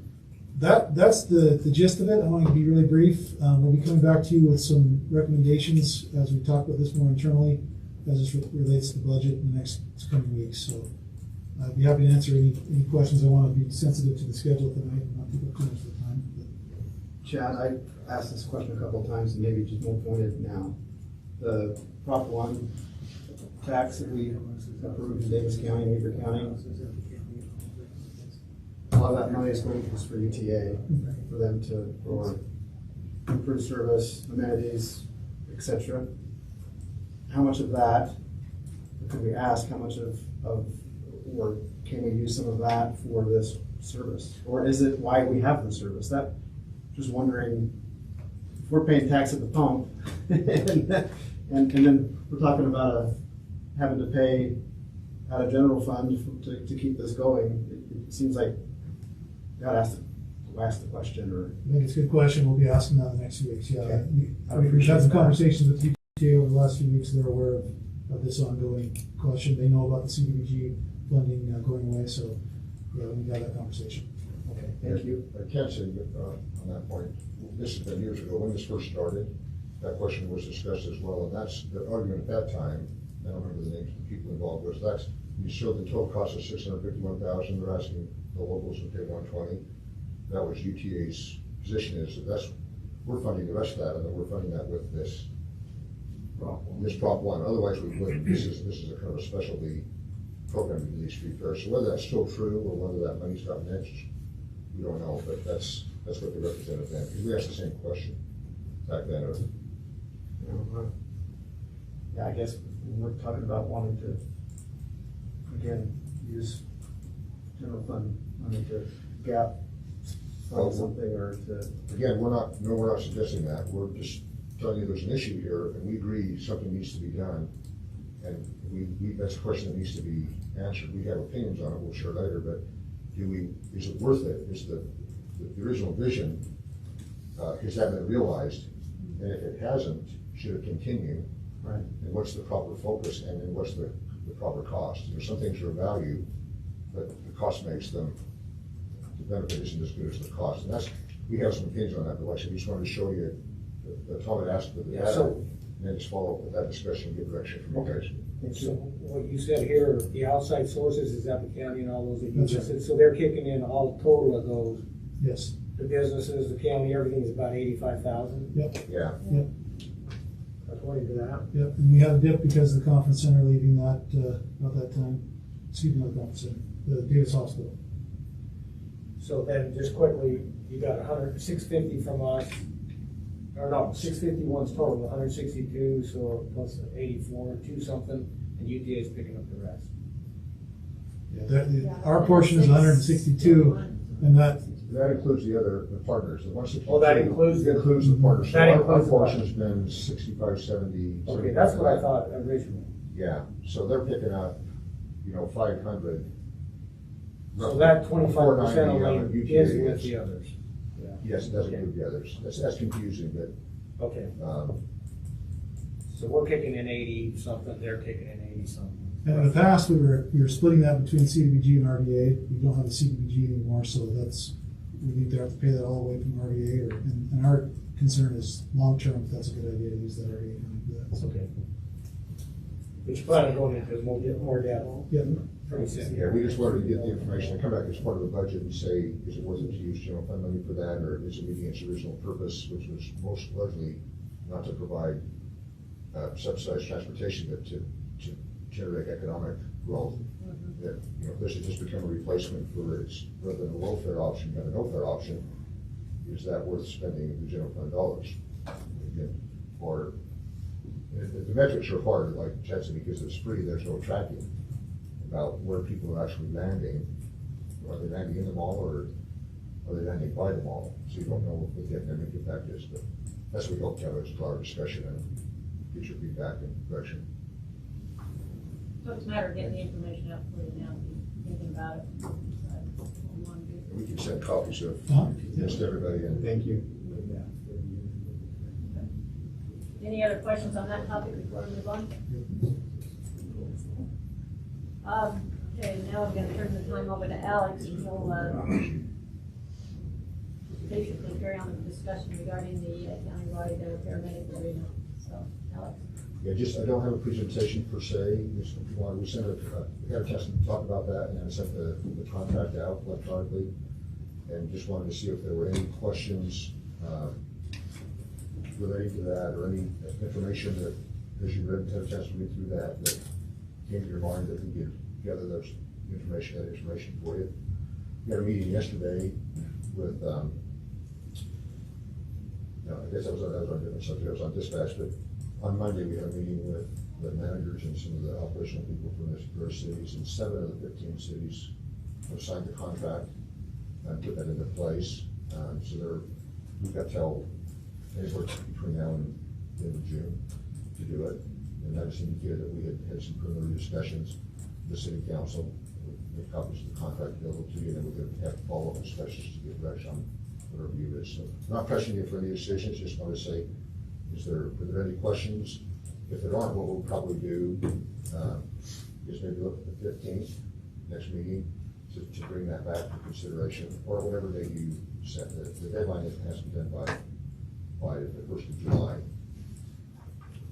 that's the gist of it. I want to be really brief. We'll be coming back to you with some recommendations as we talk about this more internally as this relates to the budget in the next coming weeks. So I'd be happy to answer any questions. I want to be sensitive to the schedule tonight and not take up too much of the time. Chad, I asked this question a couple of times and maybe just more pointed now. The Prop 1 tax that we approved in Davis County and Weaver County, a lot of that money is going to for UTA, for them to, for improve service, amenities, etc. How much of that, could we ask, how much of or can we use some of that for this service? Or is it why we have the service? That, just wondering, if we're paying tax at the pump, and then we're talking about having to pay out of general fund to keep this going, it seems like you gotta ask the question. Or I think it's a good question. We'll be asking that in the next few weeks. Yeah, okay. We've had some conversations with UTA over the last few weeks. They're aware of this ongoing question. They know about the CDBG funding going away, so yeah, we got that conversation. Okay, thank you. I can say on that point, this has been years ago when this first started, that question was discussed as well, and that's the argument at that time. I don't remember the names of the people involved. Was that's you showed the total cost of $651,000. They're asking the locals to pay $120. That was UTA's position is that we're funding the rest of that, and then we're funding that with this Prop 1. Otherwise, we wouldn't. This is a kind of a specialty program to do these street fairs. So whether that's still true or whether that money's got next, we don't know. But that's what they represented then. Because we asked the same question back then. Yeah, I guess we're talking about wanting to again use general fund money to gap fund something or to. Again, we're not suggesting that. We're just telling you there's an issue here, and we agree something needs to be done. And that's a question that needs to be answered. We have opinions on it, we'll share later, but is it worth it? Is the original vision, has that been realized? And if it hasn't, should it continue? Right. And what's the proper focus, and then what's the proper cost? There's some things are of value, but the cost makes them, the benefit isn't as good as the cost. And we have some opinions on that, but I just wanted to show you the Tom had asked for the data, and then just follow up with that discussion and get direction from you guys. So what you said here, the outside sources, is that the county and all those that you That's just right. said, so they're kicking in all total of those. Yes. The businesses, the county, everything is about 85,000, Yep. Yeah. Yep. according to that. Yep. And we had a dip because of the conference center leaving that about that time. Medical Center, the Davis Hospital. So then, just quickly, you got 650 from us, or no, 651's total, 162, so plus 84, 2 something, and UTA is picking up the rest. Our portion is 162, and that, That includes the other, the partners, the 162. Oh, that includes the- Includes the partners. So That our includes the portion's been 65, 70. Okay, that's what I thought originally. Yeah, so they're picking up, 500. So that 25% 490 of on Layton UTA is with the others. Yes, it does include the others. That's confusing, but, Okay, um, so we're kicking in 80 something, they're kicking in 80 something. and in the past, we were splitting that between CDBG and RDA. We don't have a CDBG anymore, so we either have to pay that all the way from RDA, and our concern is long-term, if that's a good idea to use that RDA money for that. So, Okay. But you plan on going into more depth yeah, pretty soon. yeah, we just wanted to get the information and come back as part of the budget and say, is it worth it to use general fund money for that, or is it meeting its original purpose, which was most largely not to provide subsidized transportation, but to generate economic growth. That, this has just become a replacement for its, rather than a low fare option, you have a no fare option. Is that worth spending the general fund dollars? Again, or, the metrics are hard, like Chad said, because it's free, there's no tracking about where people are actually landing. Are they landing in the mall, or are they landing by the mall? So you don't know what the economic impact is, but that's what we hope to have as part of our discussion and get your feedback and direction. So it's a matter of getting the information out for you now, thinking about it. decide what we wanna do. We can send copies of this to everybody, and Thank you. Any other questions on that topic before we move on? Okay, now I'm gonna turn the time over to Alex, who will, basically carry on the discussion regarding the countywide paramedic agreement. So, Alex? yeah, I don't have a presentation per se, just if you want, we had a chance to talk about that, and I sent the contract out electronically, and just wanted to see if there were any questions, relating to that, or any information that, as you read, had a chance to read through that came to your mind that we could gather that information for you. We had a meeting yesterday with, I guess that was on a different subject, I was on dispatch, but on Monday we had a meeting with the managers and some of the operational people from the various cities, and 7 of the 15 cities have signed the contract and put that into place. So we've got till anywhere between now and the end of June to do it. And that just indicated that we had some preliminary discussions with the city council, make copies of the contract available to you, and then we're going to have follow-up discussions to get direction on what our view is. So not pressing you for any decisions, just want to say, are there any questions? If there aren't, what we'll probably do is maybe look at the 15th, next meeting, to bring that back for consideration, or whatever day you set. The deadline has to be done by the 1st of July.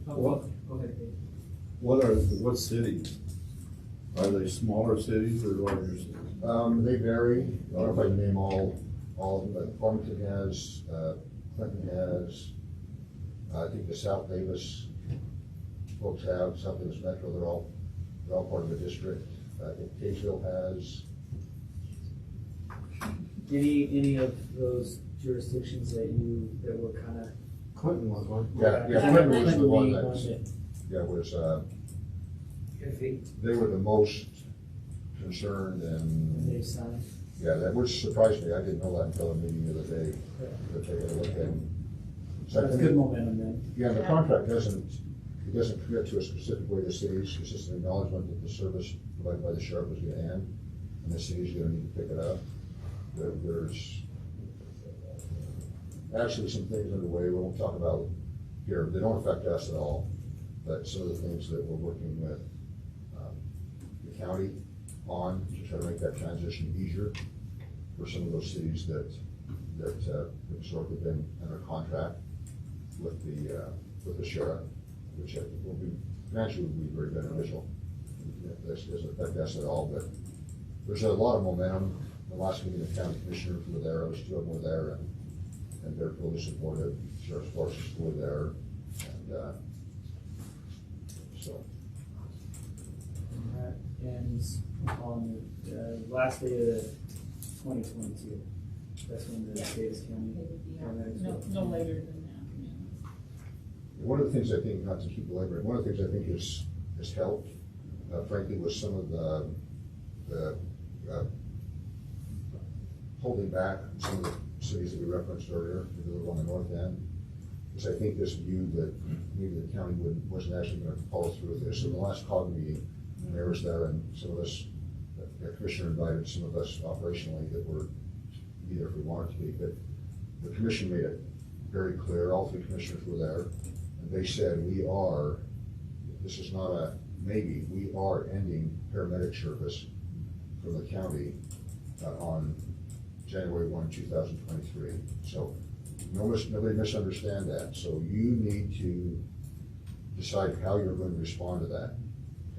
Go ahead, Dave. What cities? Are they smaller cities or larger cities? They vary. I don't know if I can name all of them, but Farmington has, Clinton has, I think the South Davis folks have, South Davis Metro, they're all part of the district. I think Kaysville has. Any of those jurisdictions that were kind of. Clinton was one. Yeah, Clinton was the one they were the most concerned, and They signed. yeah, which surprised me. I didn't know that until the meeting the other day, that they had a look at it. So That's good momentum then. Yeah, the contract doesn't commit to a specific way the cities, it's just an acknowledgement that the service provided by the sheriff is going to end, and the city's going to need to pick it up. There's actually some things underway we won't talk about here. They don't affect us at all, but some of the things that we're working with the county on to try to make that transition easier for some of those cities that have historically been under contract with the sheriff, which I think will be financially will be very beneficial. This doesn't affect us at all, but there's a lot of momentum. The last meeting, the county commissioners were there, those 2 of them were there, and they're fully supportive. Sheriff's force is fully there, and so. ends on the last day of the 2022. That's when the Yeah. Davis County paramedics. No later than that, yeah. One of the things I think, not to keep belaboring, one of the things I think has helped, frankly, was some of the holding back some of the cities that we referenced earlier, particularly on the north end, is I think this view that maybe the county wasn't actually going to follow through with this. In the last COG meeting, the mayor was there, and some of us, the commissioner invited some of us operationally that were be there if we wanted to be, but the commission made it very clear, all three commissioners were there, and they said, this is not a maybe, we are ending paramedic service from the county on January 1, 2023. So nobody misunderstand that. So you need to decide how you're going to respond to that.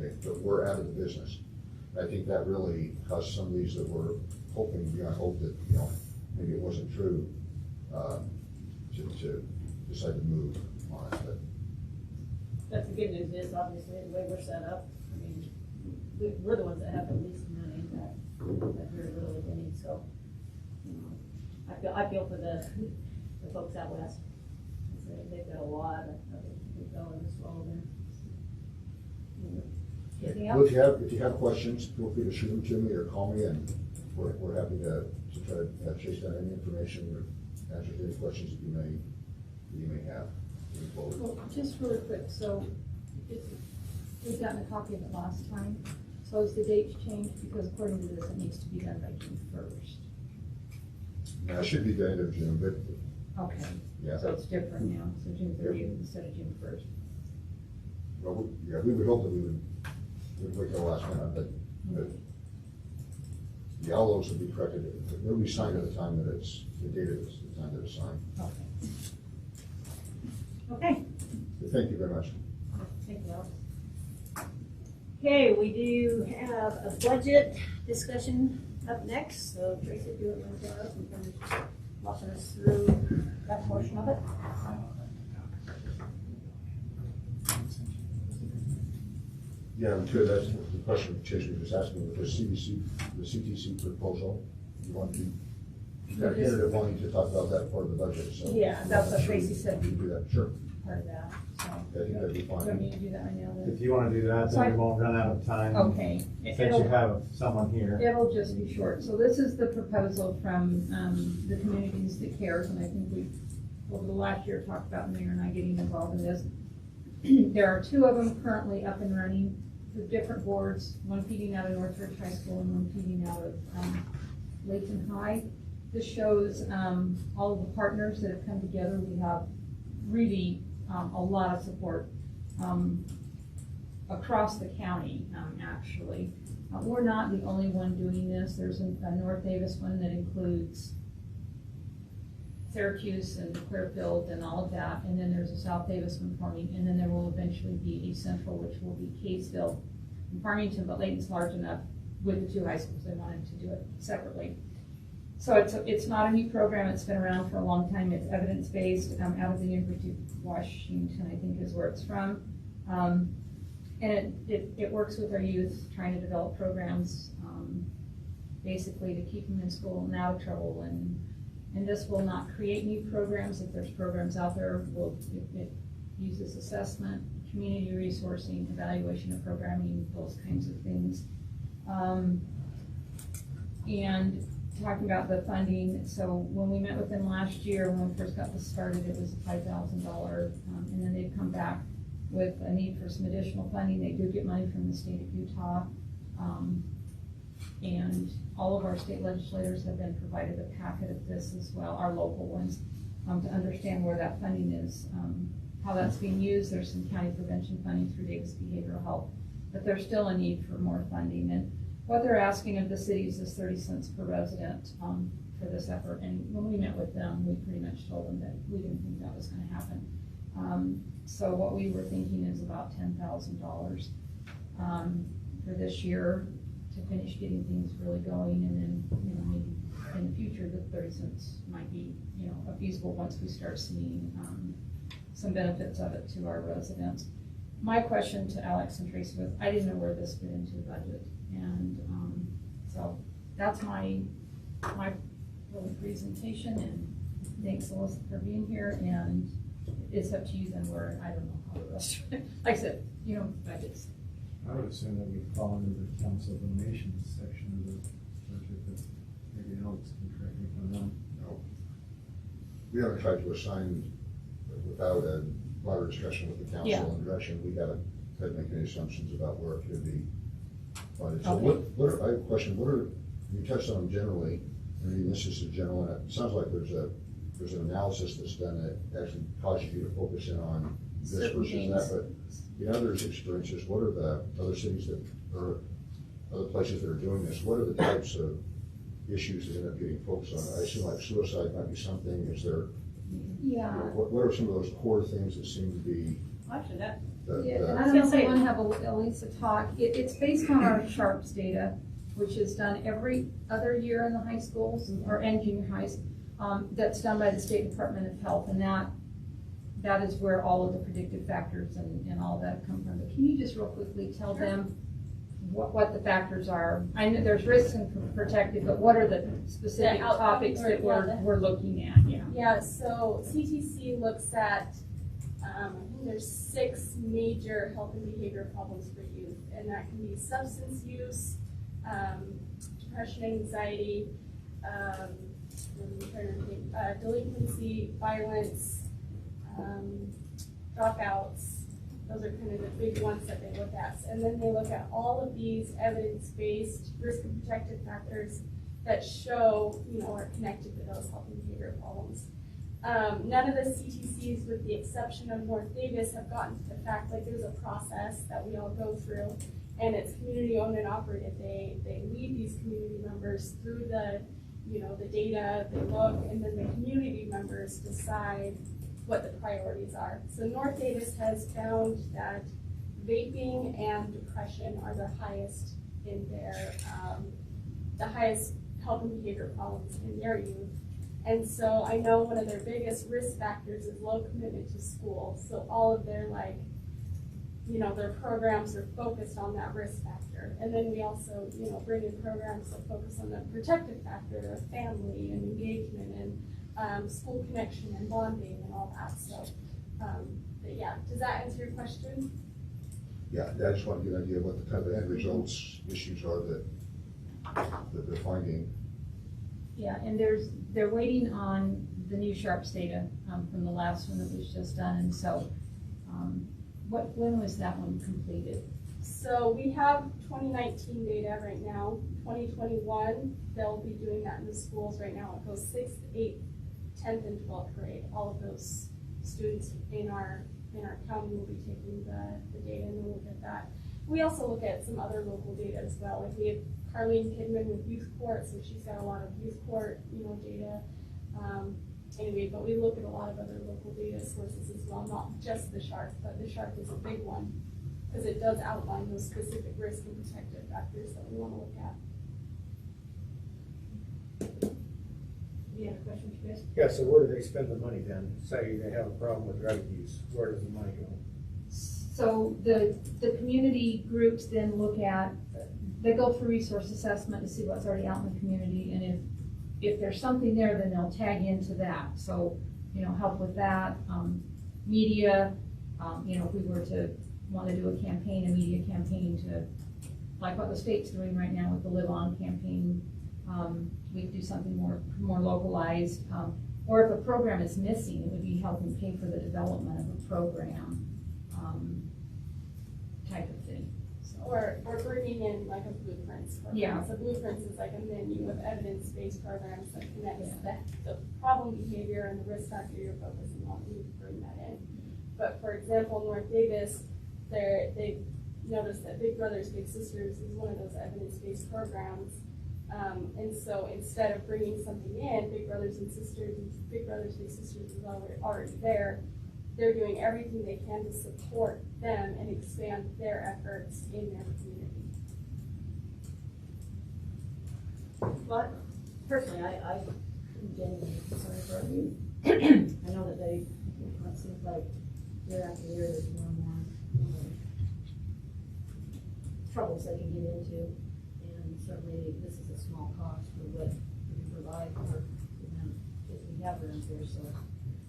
Okay, but we're out of the business. I think that really caused some of these that were hoping beyond hope that, maybe it wasn't true, to decide to move on it. But the good news is, obviously, the way we're set up, I mean, we're the ones that have the least money that very little if any, so, I feel for the folks out west. They've got a lot of people going as well there. Anything Well, else? if you have questions, feel free to shoot them to me or call me, and we're happy to try to chase down any information or answer any questions that you may have moving forward. Well, just really quick, so we've gotten a copy of it last time. So has the dates changed? Because according to this, it needs to be done by June 1st. Now, it should be the end of June, but Okay, yeah. so it's different now, so June 30th instead of June 1st. Well, we would hope that we would wait till the last minute, but all those would be corrected. They'll be signed at the time that it's, the date of the time that it's signed. Okay, But thank you very much. Thank you, Alex. Okay, we do have a budget discussion up next, so Tracy, if you would want to go up and finish walking us through that portion of it. Yeah, we could. That's the question Chase was just asking with the CTC proposal. You want to, you got hinted at wanting to talk about that part of the budget, so. Yeah, that's what Tracy said. We can do that, sure. part of that, so. I think that'd be Do you want me fine. to do that right now then? If you wanna do that, So I- then we won't run out of time. Okay. Since you It'll- have someone here. It'll just be short. So this is the proposal from the communities that cares, and I think we've, over the last year, talked about the mayor and I getting involved in this. There are two of them currently up and running, for different boards, one feeding out of Northridge High School and one feeding out of Layton High. This shows all of the partners that have come together. We have really a lot of support across the county, actually. We're not the only one doing this. There's a North Davis one that includes Syracuse and Clearfield and all of that, and then there's a South Davis one forming, and then there will eventually be a central, which will be Kaysville and Farmington, but Layton's large enough with the two high schools, they wanted to do it separately. So it's not a new program, it's been around for a long time, it's evidence-based, out of the University of Washington, I think is where it's from. And it works with our youth, trying to develop programs, basically to keep them in school and out of trouble, and this will not create new programs. If there's programs out there, it uses assessment, community resourcing, evaluation of programming, those kinds of things. And talking about the funding, so when we met with them last year, when we first got this started, it was $5,000, and then they've come back with a need for some additional funding. They do get money from the state of Utah. And all of our state legislators have been provided a packet of this as well, our local ones, to understand where that funding is, how that's being used. There's some county prevention funding through Davis Behavioral Health, but there's still a need for more funding. And what they're asking of the cities is 30 cents per resident for this effort. And when we met with them, we pretty much told them that we didn't think that was going to happen. So what we were thinking is about $10,000 for this year to finish getting things really going, and then, maybe in the future, the 30 cents might be, feasible once we start seeing some benefits of it to our residents. My question to Alex and Tracy was, I didn't know where this fit into the budget. And, so that's my little presentation, and thanks, Alyssa, for being here, and it's up to you then where, I don't know how the rest of it, like I said, you know, budgets. I would assume that we'd fall under the council donations section of the budget, but maybe Alex can correct me if I'm wrong. No. We haven't tried to assign, without a lot of discussion with the council Yeah. and direction, we haven't had to make any assumptions about where it could be funded. So Okay. I have a question, you touched on them generally, I mean, this is a general, and it sounds like there's an analysis that's done that actually causes you to focus in on this Certain versus things. that, but in others' experiences, what are the other cities that, or other places that are doing this, what are the types of issues that end up getting focused on? I assume like suicide might be something, is there, Yeah. what are some of those core things that seem to be Actually, that, Yeah, and I don't know if you want to have Elisa talk. It's based on our Sharps data, which is done every other year in the high schools or and junior highs. That's done by the State Department of Health, and that is where all of the predictive factors and all that come from. But can you just real quickly tell them what the factors are? I know there's risks and protective, but what are the specific The outcome topics or, that yeah, we're looking at? Yeah. Yeah, so CTC looks at, I think there's 6 major health and behavior problems for youth, and that can be substance use, depression, anxiety, I'm trying to think, delinquency, violence, dropouts. Those are kind of the big ones that they look at. And then they look at all of these evidence-based risk and protective factors that show, are connected to those health and behavior problems. None of the CTCs, with the exception of North Davis, have gotten to the fact, like there's a process that we all go through, and it's community owned and operated. They lead these community members through the data, they look, and then the community members decide what the priorities are. So North Davis has found that vaping and depression are the highest in their, the highest health and behavior problems in their youth. And so I know one of their biggest risk factors is low commitment to school. So all of their their programs are focused on that risk factor. And then we also, bring in programs that focus on the protective factor of family and engagement and school connection and bonding and all that. So, but yeah, does that answer your question? Yeah, I just want to get an idea of what the kind of end results issues are that they're finding. Yeah, and they're waiting on the new Sharps data from the last one that was just done, and so when was that one completed? So we have 2019 data right now. 2021, they'll be doing that in the schools right now. It goes 6th, 8th, 10th, and 12th grade. All of those students in our county will be taking the data, and then we'll get that. We also look at some other local data as well. Like we have Carlene Kidman with youth court, so she's got a lot of youth court, data. Anyway, but we look at a lot of other local data sources as well, not just the SHARP, but the SHARP is a big one because it does outline those specific risk and protective factors that we want to look at. you have a question for Chris? Yeah, so where do they spend the money then? Say they have a problem with drug use, where does the money go? So the community groups then look at, they go through resource assessment to see what's already out in the community, and if there's something there, then they'll tag into that. So, help with that. Media, if we were to want to do a media campaign to, like what the state's doing right now with the Live On campaign, we could do something more localized. Or if a program is missing, it would be helping pay for the development of a program type of thing. So. Or bringing in like a blueprints program. Yeah. So blueprints is like a menu of evidence-based programs that connects the problem behavior and the risk factor you're focusing on. You bring that in. But for example, North Davis, they noticed that Big Brothers Big Sisters is one of those evidence-based programs. And so instead of bringing something in, Big Brothers Big Sisters is already there. They're doing everything they can to support them and expand their efforts in their community. But personally, I genuinely concerned for our youth. I know that it seems like year after year there's more and more troubles they can get into. certainly this is a small cost for what we can provide for them if we have them there, so.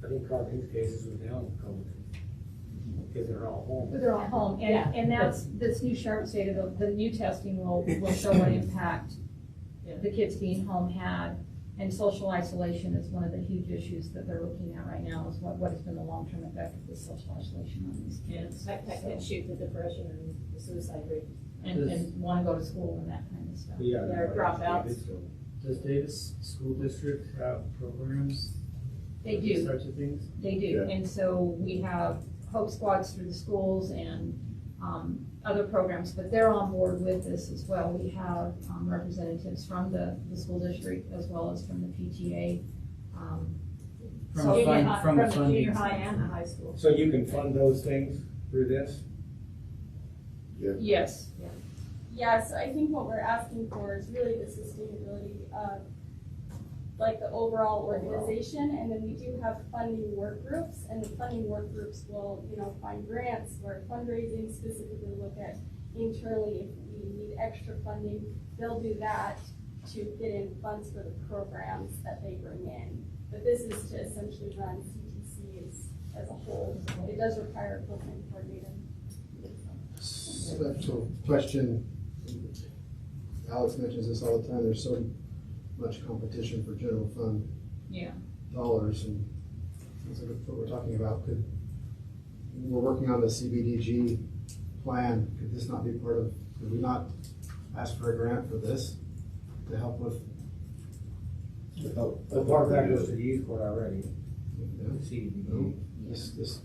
I think Carlene's cases were down with COVID, because they're all home. But they're all home, and that's, this new Sharps data, the new testing will show what impact the kids being home had. And social isolation is one of the huge issues that they're looking at right now, is what has been the long-term effect of this social isolation on these kids. That can shoot the depression and the suicide rate. And want to go to school and that kind of stuff. Yeah. Their dropouts. Does Davis School District have programs? They for these do. sorts of things? They do, Yeah. and so we have Hope Squads through the schools and other programs, but they're on board with this as well. We have representatives from the school district as well as from the PTA. From the From the funding. junior high and the high school. So you can fund those things through this? Yes, Yes, I think what we're asking for is really the sustainability of like the overall organization, and then we do have funding work groups, and the funding work groups will, find grants where fundraising specifically look at internally if we need extra funding, they'll do that to get in funds for the programs that they bring in. But this is to essentially run CTC as a whole. It does require a full-time coordinator. So, question, Alex mentions this all the time, there's so much competition for general fund yeah. dollars, and that's what we're talking about. We're working on the CBDG plan, could this not be part of, could we not ask for a grant for this to help with? The part of that goes to the youth court already. No, this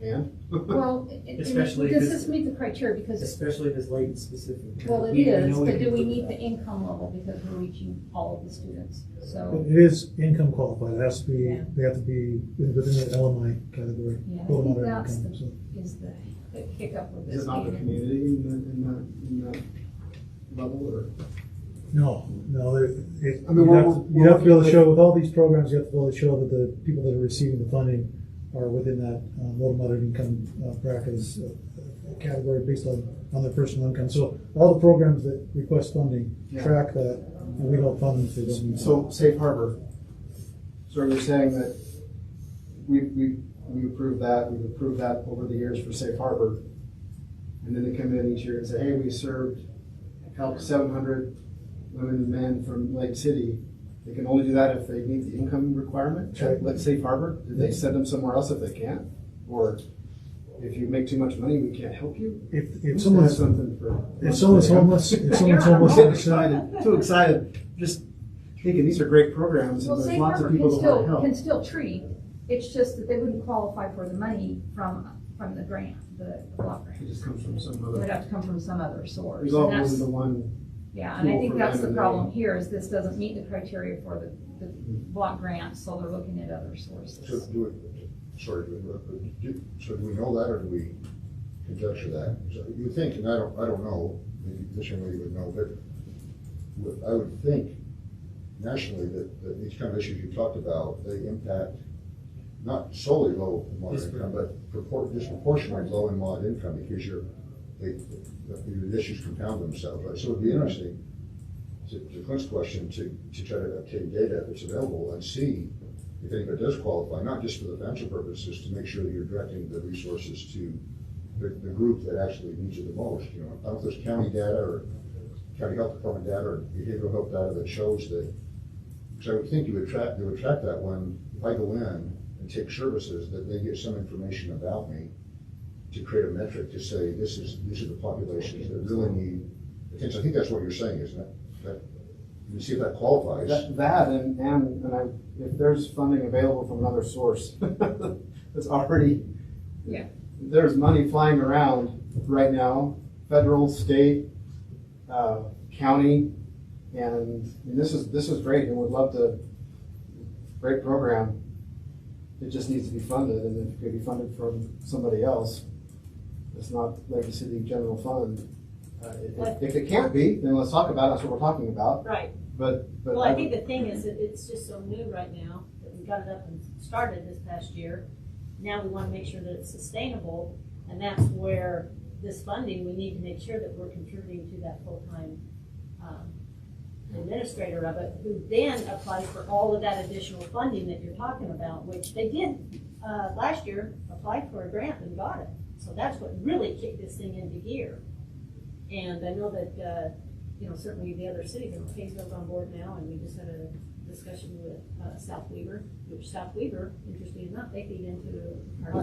and? Well, Especially does this- this meet the criteria? Because, Especially if it's Layton specific. well, it We is, know we but do can we put meet that. the income level because we're reaching all of the students? So, It is income qualified, it has to be, Yeah. they have to be within the LMI category. yeah, I low think moderate that's income, so. is the hiccup with Is this. it not the game. community in that level, or? No, I mean, you have to be able to show, with all these programs, you have to be able to show that the people that are receiving the funding are within that low to moderate income brackets category based on their personal income. So all the programs that request funding track that, and we don't fund them if they don't meet. So safe harbor. So are you saying that we approved that, we've approved that over the years for safe harbor, and then they come in each year and say, hey, we helped 700 women and men from Lake City. They can only do that if they meet the income requirement. Right. Let's safe harbor. Do they send them somewhere else if they can't? Or if you make too much money, we can't help you? If someone's something for homeless, Too excited. Just thinking these are great programs, Well, and there's Safe lots of Harbor people that want to help. can still treat, it's just that they wouldn't qualify for the money from the grant, the block It grant. just comes from some It other. would have to come from some other source. There's all And that's- into one. Yeah, and I pool think for that's them, the and problem they- here, is this doesn't meet the criteria for the block grant, so they're looking at other So sources. do we know that, or do we conjecture that? So you would think, and I don't know, maybe this young lady would know, but I would think nationally that these kind of issues you talked about, they impact not solely low and moderate income, but disproportionately low and moderate income, because the issues compound themselves, right? So it'd be interesting, to Clint's question, to try to obtain data if it's available and see if anybody does qualify, not just for the financial purposes, to make sure that you're directing the resources to the group that actually needs it the most. I don't know if there's county data or county health department data or behavioral health data that shows that, because I would think they would track that when, if I go in and take services, that they get some information about me to create a metric to say, these are the populations that really need attention. I think that's what you're saying, isn't it? That, you see if that qualifies. That and if there's funding available from another source that's already, Yeah. there's money flying around right now, federal, state, county, and this is great, and would love to, great program. It just needs to be funded, and if it could be funded from somebody else, it's not Lake City General Fund. If it can't be, then let's talk about it. That's what we're talking about. Right. But Well, I think the thing is that it's just so new right now, that we got it up and started this past year. Now we want to make sure that it's sustainable, and that's where this funding, we need to make sure that we're contributing to that full-time administrator of it, who then applies for all of that additional funding that you're talking about, which they did, last year, applied for a grant and got it. So that's what really kicked this thing into gear. And I know that, certainly the other cities, Hayesville's on board now, and we just had a discussion with, South Weaver, which South Weaver, interestingly enough, they feed into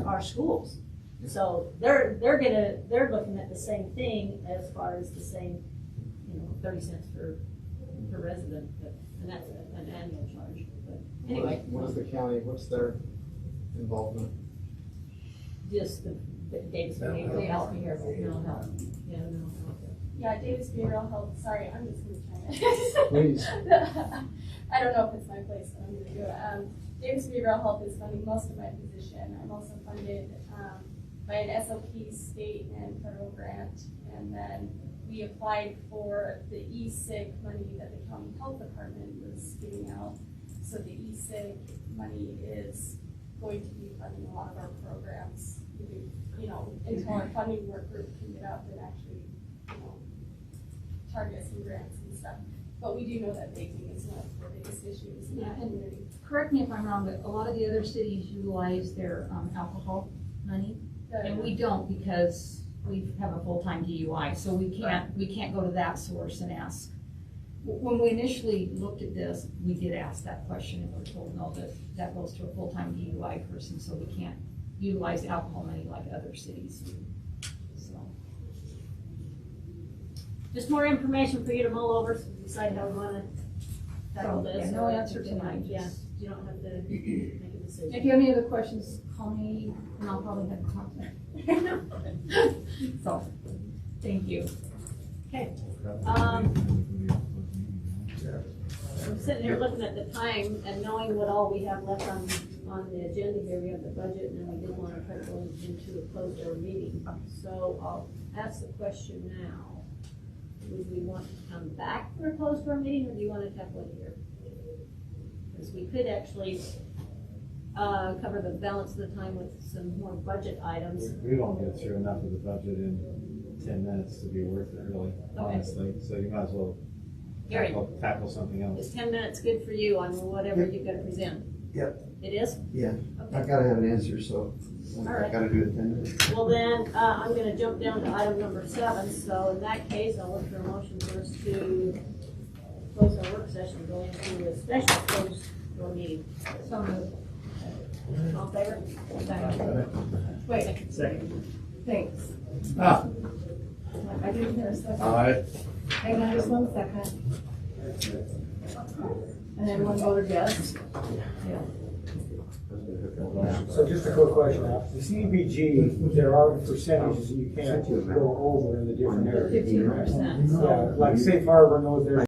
our schools. So they're looking at the same thing as far as the same, 30 cents per resident, and that's an annual charge. But anyway. What is the county, what's their involvement? Just the Davis Behavioral Health. Mental health. Yeah, mental health. Yeah, Davis Behavioral Health, sorry, I'm just gonna try it. Please. I don't know if it's my place, but I'm gonna do it. Davis Behavioral Health is funding most of my position. I'm also funded, by an SOP state and federal grant. And then we applied for the e-sig money that the county health department was giving out. So the e-sig money is going to be funding a lot of our programs. Until our funding work group can get up and actually, target some grants and stuff. But we do know that vaping is one of the biggest issues in that community. Correct me if I'm wrong, but a lot of the other cities utilize their alcohol money, and we don't because we have a full-time DUI, so we can't go to that source and ask. When we initially looked at this, we did ask that question, and we were told no, that goes to a full-time DUI person, so we can't utilize alcohol money like other cities do. So, just more information for you to mull over, so decide how we want to tackle this. Yeah, no answer tonight. Yeah, you don't have to make a decision. If you have any other questions, call me, and I'll probably have to talk to them. So, thank you. Okay. I'm sitting here looking at the time and knowing what all we have left on the agenda here. We have the budget, and then we did want to try to go into a closed door meeting. So I'll ask the question now. Would we want to come back for a closed door meeting, or do you want to tackle it here? Because we could actually cover the balance of the time with some more budget items. We won't get through enough of the budget in 10 minutes to be worth it, really, honestly. So you might as well tackle something else. Is 10 minutes good for you on whatever you've got to present? Yep. It is? Yeah, Okay. I've gotta have an answer, so All I right. gotta do it in 10 minutes. Well then, I'm gonna jump down to item number 7, so in that case, I'll look for a motion first to close our work session and go into a special closed door meeting. So moved. All in favor? Wait, Second. thanks. Ah, I didn't hear a second. aye. Hang on just 1 second. And everyone voted yes? Yeah. So just a quick question, the CDBG, there are percentages you can't go over in the different areas. 15%. Yeah, like Safe Harbor knows there's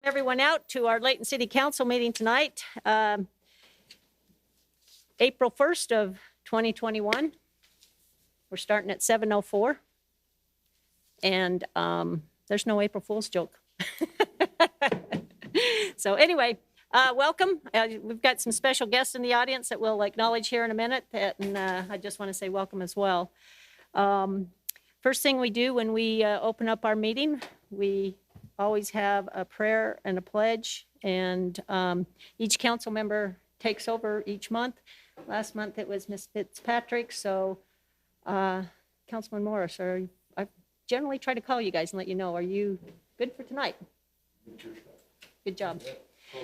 Everyone out to our Layton City Council meeting tonight, April 1st of 2021. We're starting at 7:04. And there's no April Fool's joke. So anyway, welcome. We've got some special guests in the audience that we'll acknowledge here in a minute. And I just want to say welcome as well. First thing we do when we open up our meeting, we always have a prayer and a pledge. And each council member takes over each month. Last month it was Ms. Fitzpatrick. So Councilman Morris, I generally try to call you guys and let you know, are you good for tonight? Good job.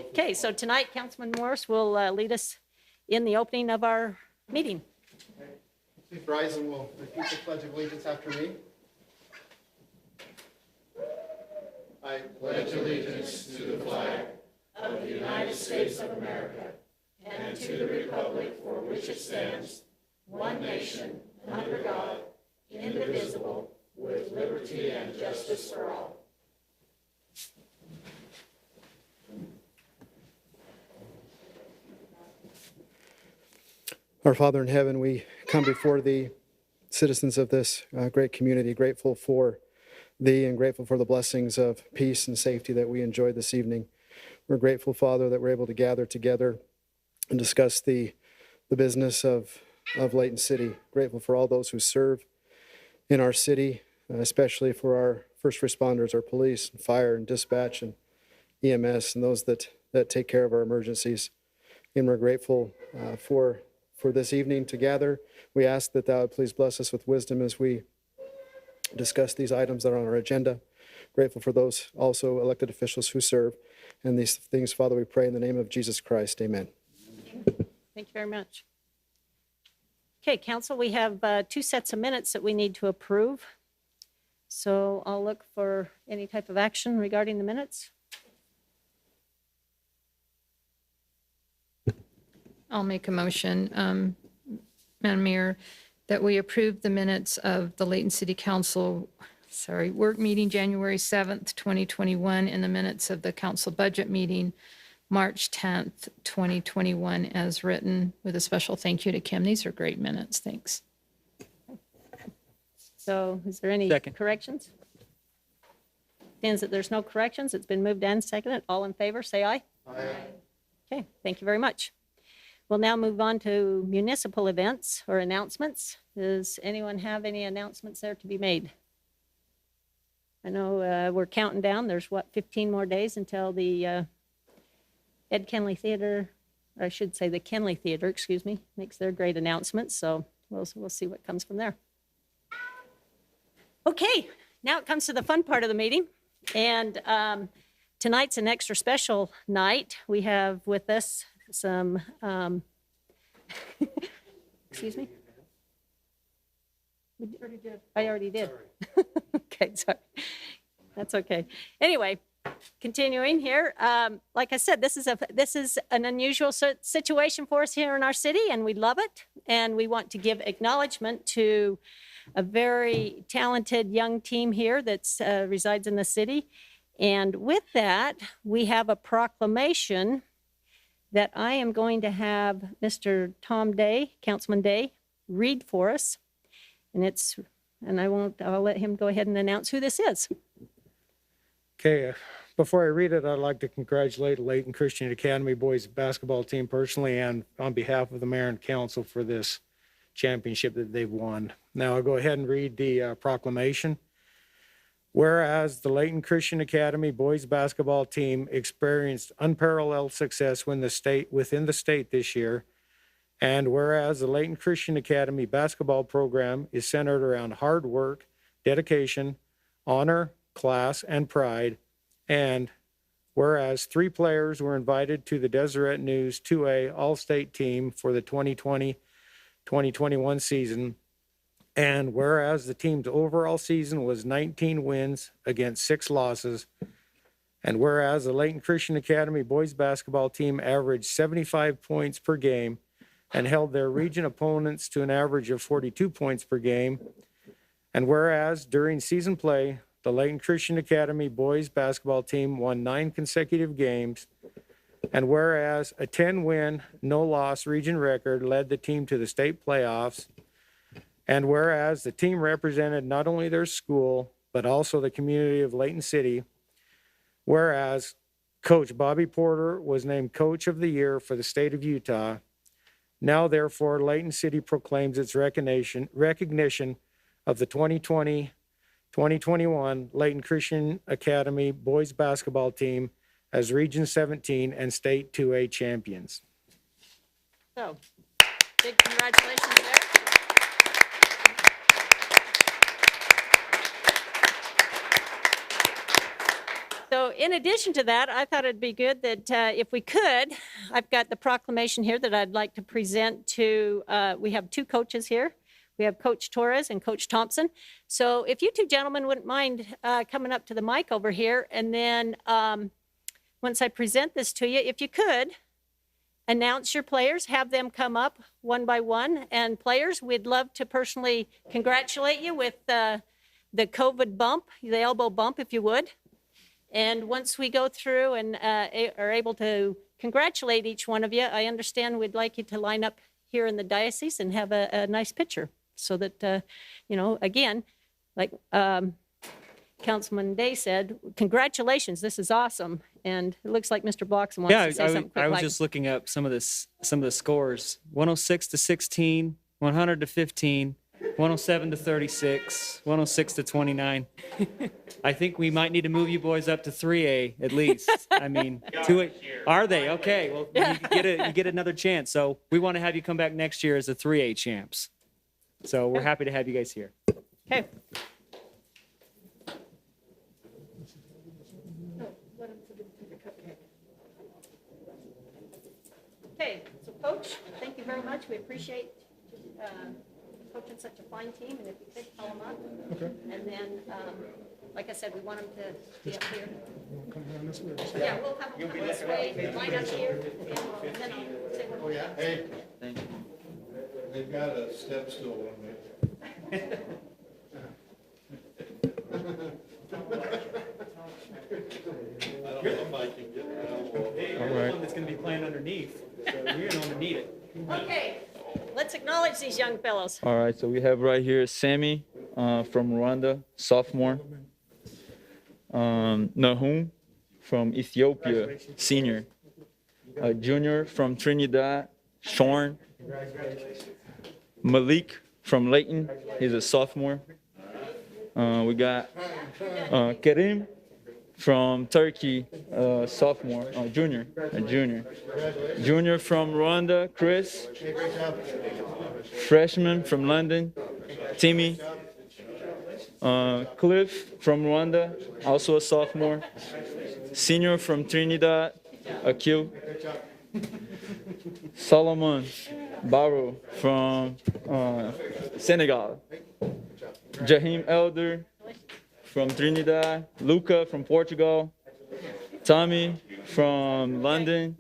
Okay, so tonight Councilman Morris will lead us in the opening of our meeting. Please rise and we'll repeat the Pledge of Allegiance after me. I Pledge allegiance to the flag of the United States of America and to the republic for which it stands, one nation, under God, indivisible, with liberty and justice for all. Our Father in heaven, we come before Thee, citizens of this great community, grateful for Thee and grateful for the blessings of peace and safety that we enjoyed this evening. We're grateful, Father, that we're able to gather together and discuss the business of Layton City. Grateful for all those who serve in our city, especially for our first responders, our police, and fire, and dispatch, and EMS, and those that take care of our emergencies. And we're grateful for this evening to gather. We ask that Thou would please bless us with wisdom as we discuss these items that are on our agenda. Grateful for those also elected officials who serve. And these things, Father, we pray in the name of Jesus Christ. Amen. Thank you very much. Okay, Council, we have 2 sets of minutes that we need to approve. So I'll look for any type of action regarding the minutes. I'll make a motion, Madam Mayor, that we approve the minutes of the Layton City Council, work meeting January 7th, 2021, and the minutes of the council budget meeting March 10th, 2021, as written, with a special thank you to Kim. These are great minutes. Thanks. So is there any corrections? Stands that there's no corrections. It's been moved and seconded. All in favor, say aye. Aye. Okay, thank you very much. We'll now move on to municipal events or announcements. Does anyone have any announcements there to be made? I know we're counting down. There's 15 more days until the Ed Kenley Theater, or I should say the Kenley Theater, excuse me, makes their great announcements. So we'll see what comes from there. Okay, now it comes to the fun part of the meeting. And tonight's an extra special night. We have with us some, excuse me? I already did. Okay, sorry. That's okay. Anyway, continuing here. Like I said, this is an unusual situation for us here in our city, and we love it. And we want to give acknowledgement to a very talented young team here that resides in the city. And with that, we have a proclamation that I am going to have Mr. Tom Day, Councilman Day, read for us. And I'll let him go ahead and announce who this is. Okay, before I read it, I'd like to congratulate Layton Christian Academy boys basketball team personally and on behalf of the mayor and council for this championship that they've won. Now I'll go ahead and read the proclamation. Whereas the Layton Christian Academy boys basketball team experienced unparalleled success within the state this year, and whereas the Layton Christian Academy basketball program is centered around hard work, dedication, honor, class, and pride, and whereas 3 players were invited to the Deseret News 2A All-State team for the 2020-2021 season, and whereas the team's overall season was 19 wins against 6 losses, and whereas the Layton Christian Academy boys basketball team averaged 75 points per game and held their region opponents to an average of 42 points per game, and whereas during season play, the Layton Christian Academy boys basketball team won 9 consecutive games, and whereas a 10-win, no-loss region record led the team to the state playoffs, and whereas the team represented not only their school, but also the community of Layton City, whereas Coach Bobby Porter was named Coach of the Year for the state of Utah, now therefore Layton City proclaims its recognition of the 2020-2021 Layton Christian Academy boys basketball team as Region 17 and State 2A champions. So, big congratulations there. So in addition to that, I thought it'd be good that if we could, I've got the proclamation here that I'd like to present to, we have 2 coaches here. We have Coach Torres and Coach Thompson. So if you 2 gentlemen wouldn't mind coming up to the mic over here, and then once I present this to you, if you could, announce your players, have them come up one by one. And players, we'd love to personally congratulate you with the COVID bump, the elbow bump, if you would. And once we go through and are able to congratulate each one of you, I understand we'd like you to line up here in the diocese and have a nice picture so that, you know, again, like Councilman Day said, congratulations, this is awesome. And it looks like Mr. Bloxham wants to say something quick. I was just looking up some of the scores. 106-16, 100-15, 107-36, 106-29. I think we might need to move you boys up to 3A at least. I mean, 2A. Are they? Okay. Well, you get another chance. So we want to have you come back next year as the 3A champs. So we're happy to have you guys here. Okay. Okay, so Coach, thank you very much. We appreciate coaching such a fine team, and if you could call them up. Okay. And then, like I said, we want them to be up here. Come down this way. Yeah, we'll come this way, line up here, and then I'll say what. Oh, yeah. Hey. Thank you. They've got a step stool on there. I don't know if I can get that. All right. One that's going to be playing underneath, so you're going to need it. Okay, let's acknowledge these young fellows. All right, so we have right here Sammy from Rwanda, sophomore. Nahum from Ethiopia, senior. Junior from Trinidad, Shorn. Malik from Layton, he's a sophomore. We got Kerim from Turkey, sophomore, junior. Junior from Rwanda, Chris. Freshman from London, Timmy. Cliff from Rwanda, also a sophomore. Senior from Trinidad, Akil. Solomon Barrow from Senegal. Jahim Elder from Trinidad. Luca from Portugal. Tommy from London.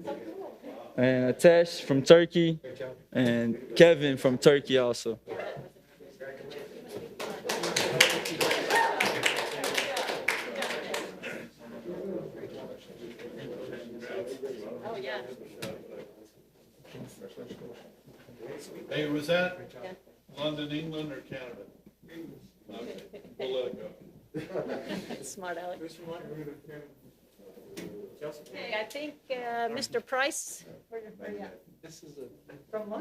And Atesh from Turkey. And Kevin from Turkey also. Oh, yeah. Hey, was that London, England, or Canada? Okay, we'll let it go. Smart Alex. Okay, I think Mr. Price. Where you at? This is a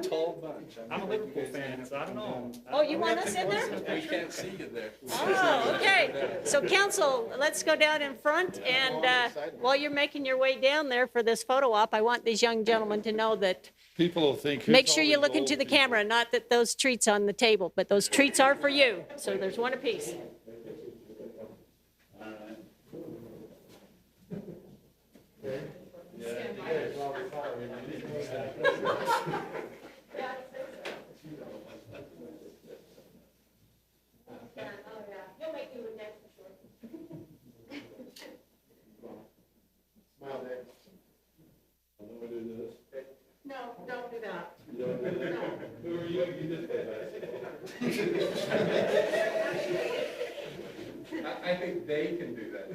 tall bunch. I'm a Liverpool fan, so I don't know. Oh, you want us in there? We can't see you there. Oh, okay. So council, let's go down in front, and while you're making your way down there for this photo op, I want these young gentlemen to know that People will think. make sure you look into the camera, not that those treats on the table, but those treats are for you. So there's one apiece. No, don't do that. Who are you? You did that. I think they can do that.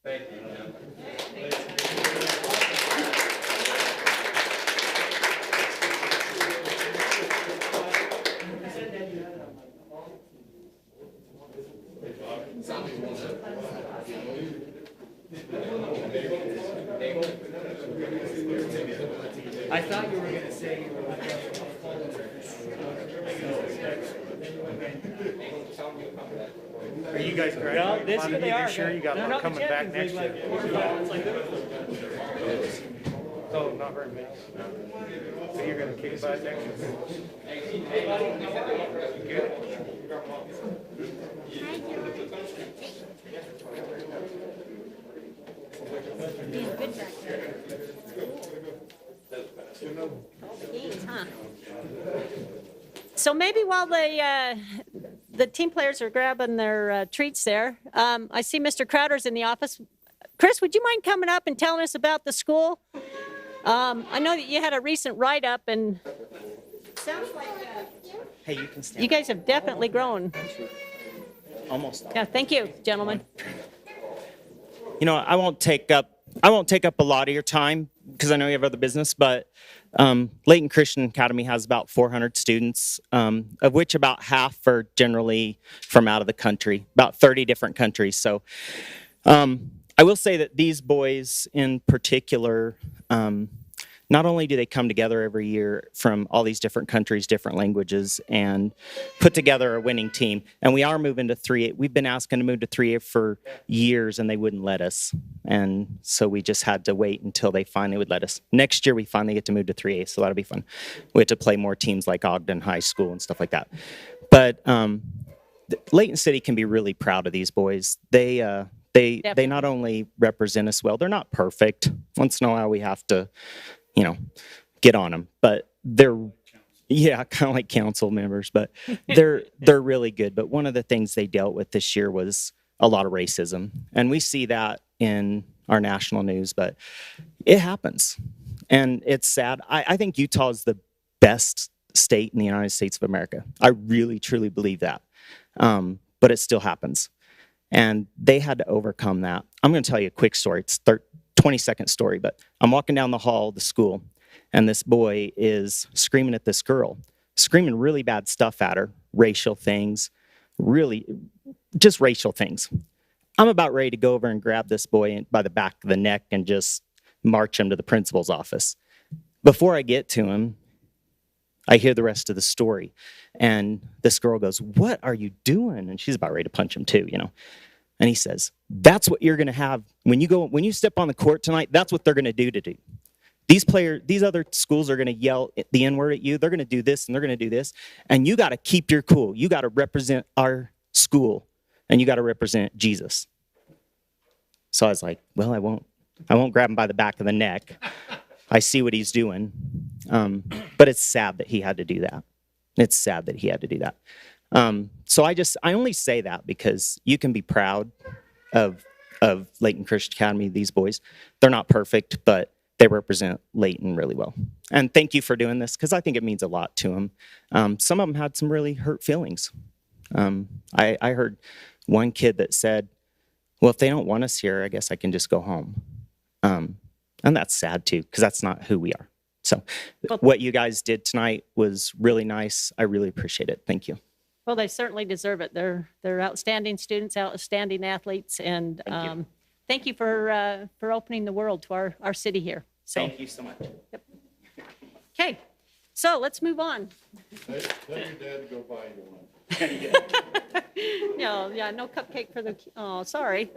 Thank you. I thought you were going to say you were Are you guys graduating? No, this year they are. This year, you got one coming back next year. Oh, not very many. So you're gonna kick butt next year? Good. Games, huh? So maybe while the team players are grabbing their treats there, I see Mr. Crowder's in the office. Chris, would you mind coming up and telling us about the school? I know that you had a recent write-up, and sounds like Hey, you can stand. you guys have definitely grown. Almost. Yeah, thank you, gentlemen. You know, I won't take up a lot of your time because I know you have other business, but Layton Christian Academy has about 400 students, of which about half are generally from out of the country, about 30 different countries. So I will say that these boys in particular, not only do they come together every year from all these different countries, different languages, and put together a winning team. And we are moving to 3A. We've been asking to move to 3A for years, and they wouldn't let us. And so we just had to wait until they finally would let us. Next year, we finally get to move to 3A, so that'll be fun. We have to play more teams like Ogden High School and stuff like that. But Layton City can be really proud of these boys. They not only represent us well, they're not perfect. Once in a while, we have to get on them, but they're, kind of like council members, but they're really good. But one of the things they dealt with this year was a lot of racism. And we see that in our national news, but it happens. And it's sad. I think Utah is the best state in the United States of America. I really, truly believe that. But it still happens. And they had to overcome that. I'm going to tell you a quick story. It's 20-second story, but I'm walking down the hall of the school, and this boy is screaming at this girl, screaming really bad stuff at her, racial things, really just racial things. I'm about ready to go over and grab this boy by the back of the neck and just march him to the principal's office. Before I get to him, I hear the rest of the story, and this girl goes, "What are you doing?" And she's about ready to punch him too, And he says, "That's what you're going to have when you step on the court tonight. That's what they're going to do to do. These other schools are going to yell the N-word at you. They're going to do this and they're going to do this. And you got to keep your cool. You got to represent our school, and you got to represent Jesus." So I was like, well, I won't grab him by the back of the neck. I see what he's doing. But it's sad that he had to do that. It's sad that he had to do that. So I only say that because you can be proud of Layton Christian Academy, these boys. They're not perfect, but they represent Layton really well. And thank you for doing this, because I think it means a lot to them. Some of them had some really hurt feelings. I heard one kid that said, "Well, if they don't want us here, I guess I can just go home." And that's sad too, because that's not who we are. So what you guys did tonight was really nice. I really appreciate it. Thank you. Well, they certainly deserve it. They're outstanding students, outstanding athletes, and thank you for opening the world to our city here. So, thank you so much. Yep. Okay, so let's move on. Tell your dad to go buy you one. No cupcake for the. Oh, sorry.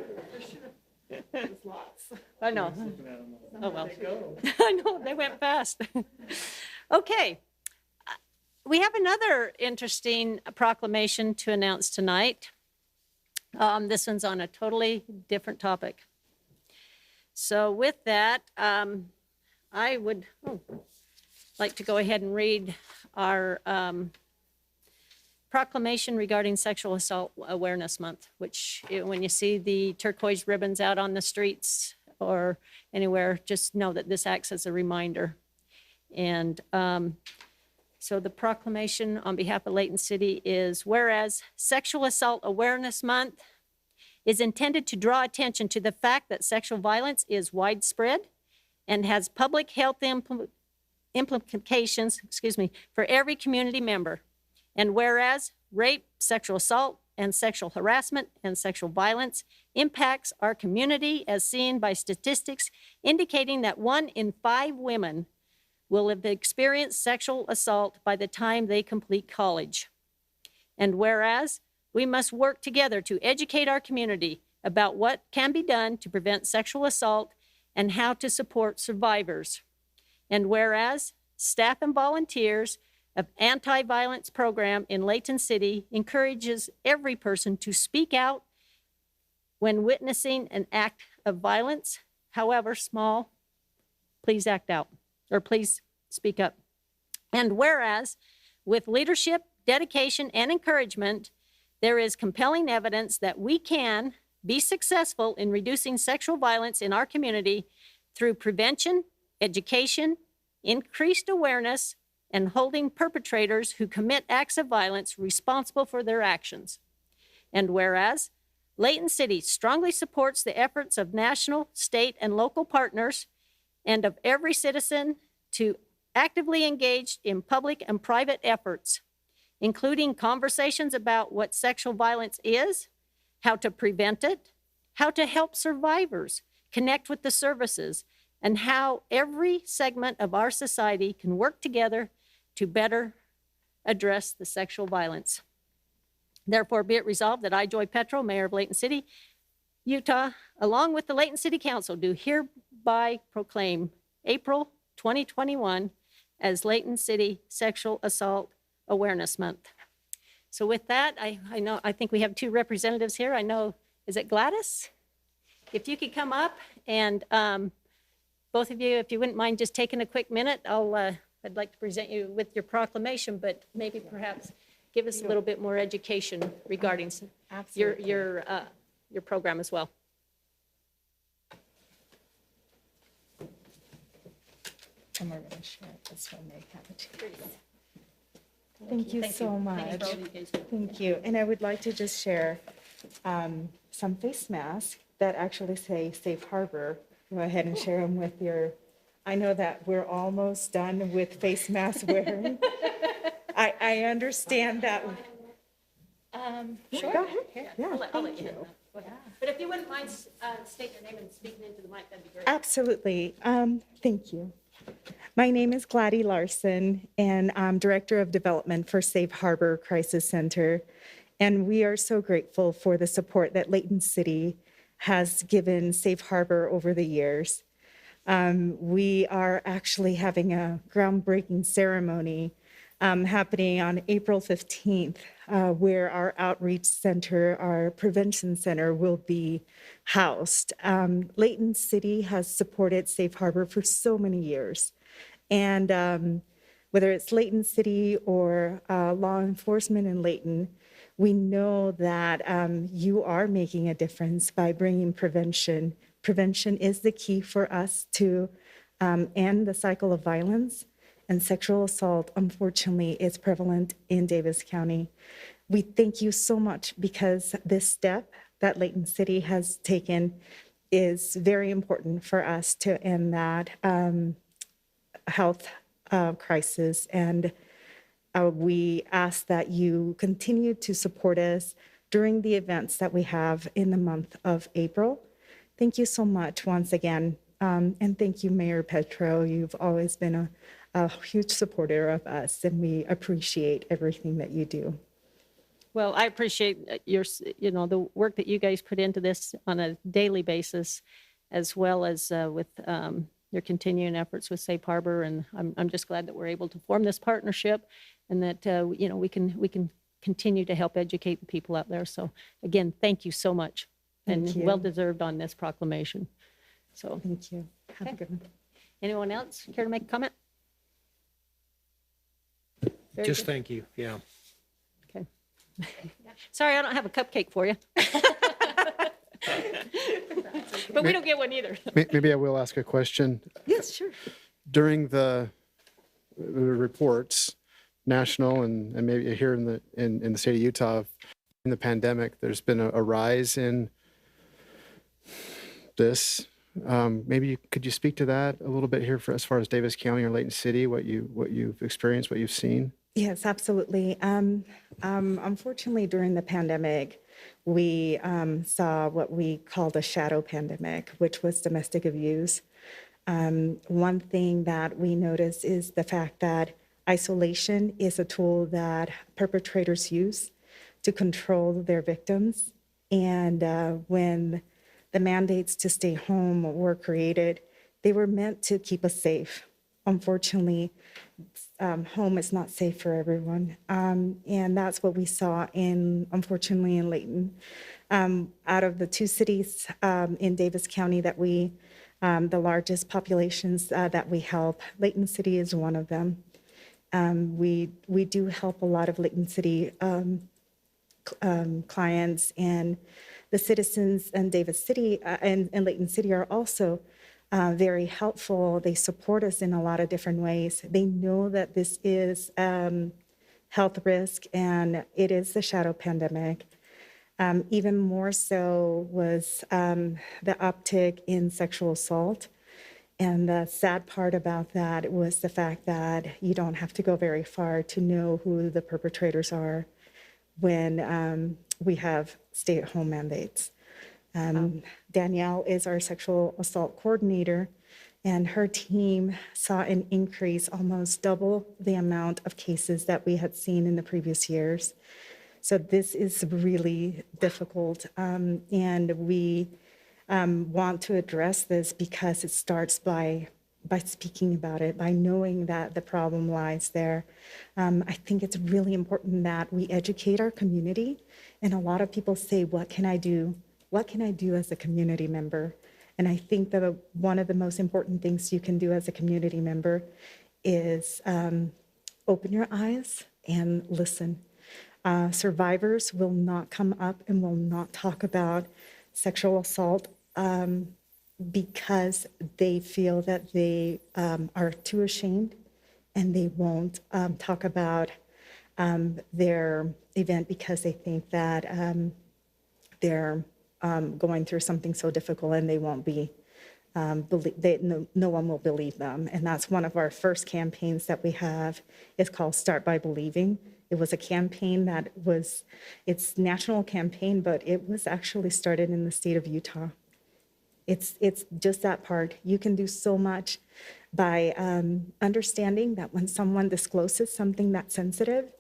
I know. Oh well. I know, they went fast. Okay. We have another interesting proclamation to announce tonight. This one's on a totally different topic. So with that, I would like to go ahead and read our proclamation regarding Sexual Assault Awareness Month, which when you see the turquoise ribbons out on the streets or anywhere, just know that this acts as a reminder. And so the proclamation on behalf of Layton City is, whereas Sexual Assault Awareness Month is intended to draw attention to the fact that sexual violence is widespread and has public health implications, for every community member. And whereas rape, sexual assault, and sexual harassment and sexual violence impacts our community as seen by statistics indicating that 1 in 5 women will have experienced sexual assault by the time they complete college. And whereas we must work together to educate our community about what can be done to prevent sexual assault and how to support survivors. And whereas staff and volunteers of anti-violence program in Layton City encourages every person to speak out when witnessing an act of violence, however small, please act out, or please speak up. And whereas with leadership, dedication, and encouragement, there is compelling evidence that we can be successful in reducing sexual violence in our community through prevention, education, increased awareness, and holding perpetrators who commit acts of violence responsible for their actions. And whereas Layton City strongly supports the efforts of national, state, and local partners and of every citizen to actively engage in public and private efforts, including conversations about what sexual violence is, how to prevent it, how to help survivors connect with the services, and how every segment of our society can work together to better address the sexual violence. Therefore, be it resolved that I, Joy Petro, Mayor of Layton City, Utah, along with the Layton City Council, do hereby proclaim April 2021 as Layton City Sexual Assault Awareness Month. So with that, I think we have 2 representatives here. I know, is it Gladys? If you could come up and both of you, if you wouldn't mind just taking a quick minute, I'd like to present you with your proclamation, but maybe perhaps give us a little bit more education regarding your program as well. And we're going to share this one. They have it. Thank you so much. Thank you. And I would like to just share some face masks that actually say Safe Harbor. Go ahead and share them with your, I know that we're almost done with face mask wearing. I understand that. Sure. Go ahead. Yeah, I'll let you know. But if you wouldn't mind stating your name and speaking into the mic, that'd be great. Absolutely. Thank you. My name is Gladys Larson, and I'm Director of Development for Safe Harbor Crisis Center. And we are so grateful for the support that Layton City has given Safe Harbor over the years. We are actually having a groundbreaking ceremony happening on April 15th, where our outreach center, our prevention center, will be housed. Layton City has supported Safe Harbor for so many years. And whether it's Layton City or law enforcement in Layton, we know that you are making a difference by bringing prevention. Prevention is the key for us to end the cycle of violence. And sexual assault, unfortunately, is prevalent in Davis County. We thank you so much because this step that Layton City has taken is very important for us to end that health crisis. And we ask that you continue to support us during the events that we have in the month of April. Thank you so much once again. And thank you, Mayor Petro. You've always been a huge supporter of us, and we appreciate everything that you do. Well, I appreciate the work that you guys put into this on a daily basis, as well as with your continuing efforts with Safe Harbor. And I'm just glad that we're able to form this partnership, and that we can continue to help educate the people out there. So again, thank you so much, and well deserved on this proclamation. So thank you. Have a good one. Anyone else care to make a comment? Very Just good. thank you. Yeah. Okay. Sorry, I don't have a cupcake for you. But we don't get one either. Maybe I will ask a question. Yes, sure. During the reports, national and maybe here in the state of Utah, in the pandemic, there's been a rise in this. Could you speak to that a little bit here as far as Davis County or Layton City, what you've experienced, what you've seen? Yes, absolutely. Unfortunately, during the pandemic, we saw what we called a shadow pandemic, which was domestic abuse. One thing that we noticed is the fact that isolation is a tool that perpetrators use to control their victims. And when the mandates to stay home were created, they were meant to keep us safe. Unfortunately, home is not safe for everyone. And that's what we saw unfortunately, in Layton. Out of the two cities in Davis County that the largest populations that we help, Layton City is one of them. We do help a lot of Layton City clients, and the citizens in Davis City and Layton City are also very helpful. They support us in a lot of different ways. They know that this is health risk and it is the shadow pandemic. Even more so was the uptick in sexual assault. And the sad part about that was the fact that you don't have to go very far to know who the perpetrators are when we have stay-at-home mandates. Danielle is our sexual assault coordinator, and her team saw an increase, almost double the amount of cases that we had seen in the previous years. So this is really difficult, and we want to address this because it starts by speaking about it, by knowing that the problem lies there. I think it's really important that we educate our community. And a lot of people say, what can I do? What can I do as a community member? And I think that one of the most important things you can do as a community member is open your eyes and listen. Survivors will not come up and will not talk about sexual assault because they feel that they are too ashamed, and they won't talk about their event because they think that they're going through something so difficult, and they won't be, no one will believe them. And that's one of our first campaigns that we have. It's called Start by Believing. It was a campaign it's national campaign, but it was actually started in the state of Utah. It's just that part. You can do so much by understanding that when someone discloses something that's sensitive,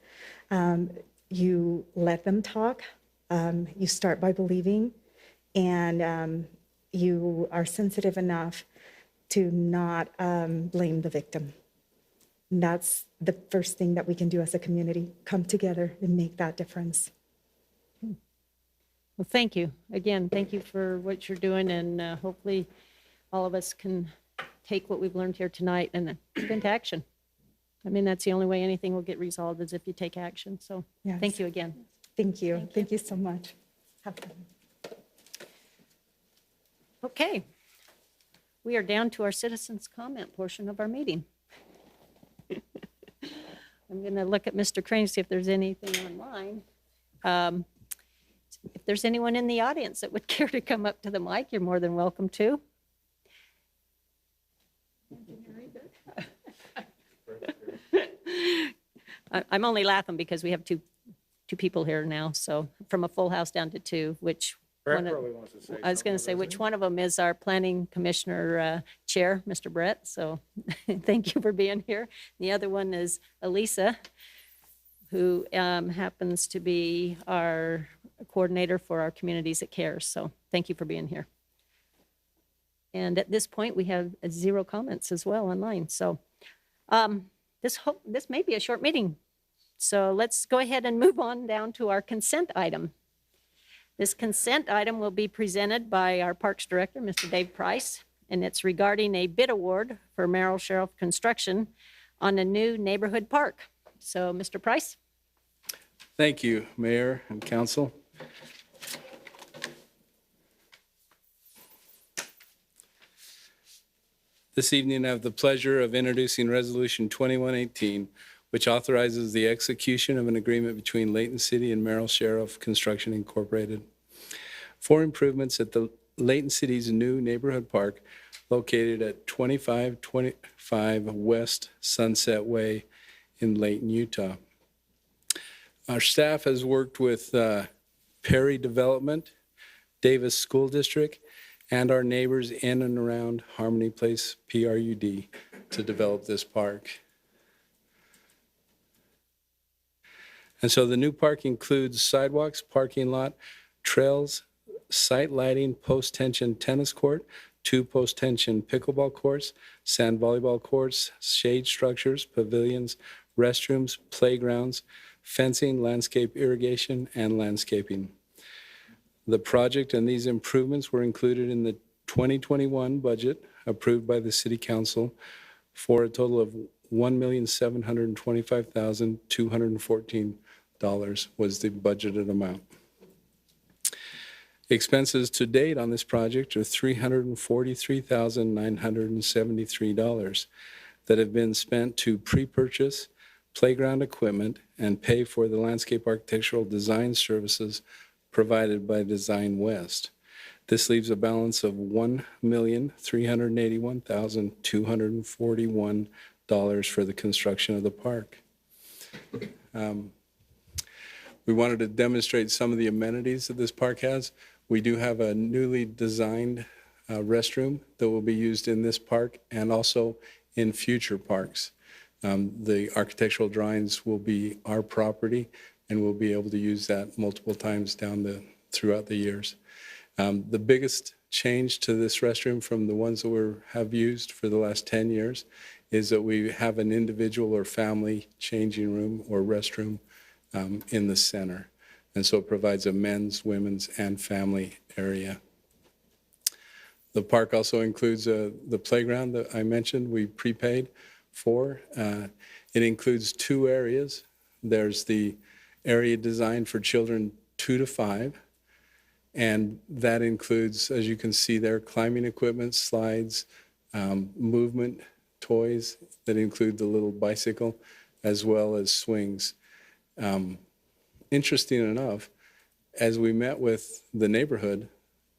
you let them talk, you start by believing, and you are sensitive enough to not blame the victim. And that's the first thing that we can do as a community, come together and make that difference. Well, thank you. Again, thank you for what you're doing, and hopefully all of us can take what we've learned here tonight and put into action. I mean, that's the only way anything will get resolved is if you take action. So Yes. Thank you again. Thank you. Thank you so much. Have fun. Okay. We are down to our citizens' comment portion of our meeting. I'm going to look at Mr. Crane, see if there's anything online. If there's anyone in the audience that would care to come up to the mic, you're more than welcome to. I'm only laughing because we have two people here now, so from a full house down to two, which Brett probably wants to say I was going to say which one of them is our planning commissioner chair, Mr. Brett. So thank you for being here. The other one is Elisa, who happens to be our coordinator for our communities that cares. So thank you for being here. And at this point, we have 0 comments as well online. So this may be a short meeting. So let's go ahead and move on down to our consent item. This consent item will be presented by our Parks Director, Mr. Dave Price, and it's regarding a bid award for Merrill Sheriff Construction on a new neighborhood park. So, Mr. Price? Thank you, Mayor and Council. This evening, I have the pleasure of introducing Resolution 2118, which authorizes the execution of an agreement between Layton City and Merrill Sheriff Construction Incorporated for improvements at the Layton City's new neighborhood park located at 2525 West Sunset Way in Layton, Utah. Our staff has worked with Perry Development, Davis School District, and our neighbors in and around Harmony Place PRUD to develop this park. And so the new park includes sidewalks, parking lot, trails, site lighting, post-tension tennis court, 2 post-tension pickleball courts, sand volleyball courts, shade structures, pavilions, restrooms, playgrounds, fencing, landscape irrigation, and landscaping. The project and these improvements were included in the 2021 budget approved by the City Council for a total of $1,725,214 was the budgeted amount. Expenses to date on this project are $343,973 that have been spent to pre-purchase playground equipment and pay for the landscape architectural design services provided by Design West. This leaves a balance of $1,381,241 for the construction of the park. We wanted to demonstrate some of the amenities that this park has. We do have a newly designed restroom that will be used in this park and also in future parks. The architectural drawings will be our property, and we'll be able to use that multiple times throughout the years. The biggest change to this restroom from the ones that we have used for the last 10 years is that we have an individual or family changing room or restroom in the center. And so it provides a men's, women's, and family area. The park also includes the playground that I mentioned we prepaid for. It includes 2 areas. There's the area designed for children 2 to 5, and that includes, as you can see there, climbing equipment, slides, movement toys that include the little bicycle, as well as swings. Interesting enough, as we met with the neighborhood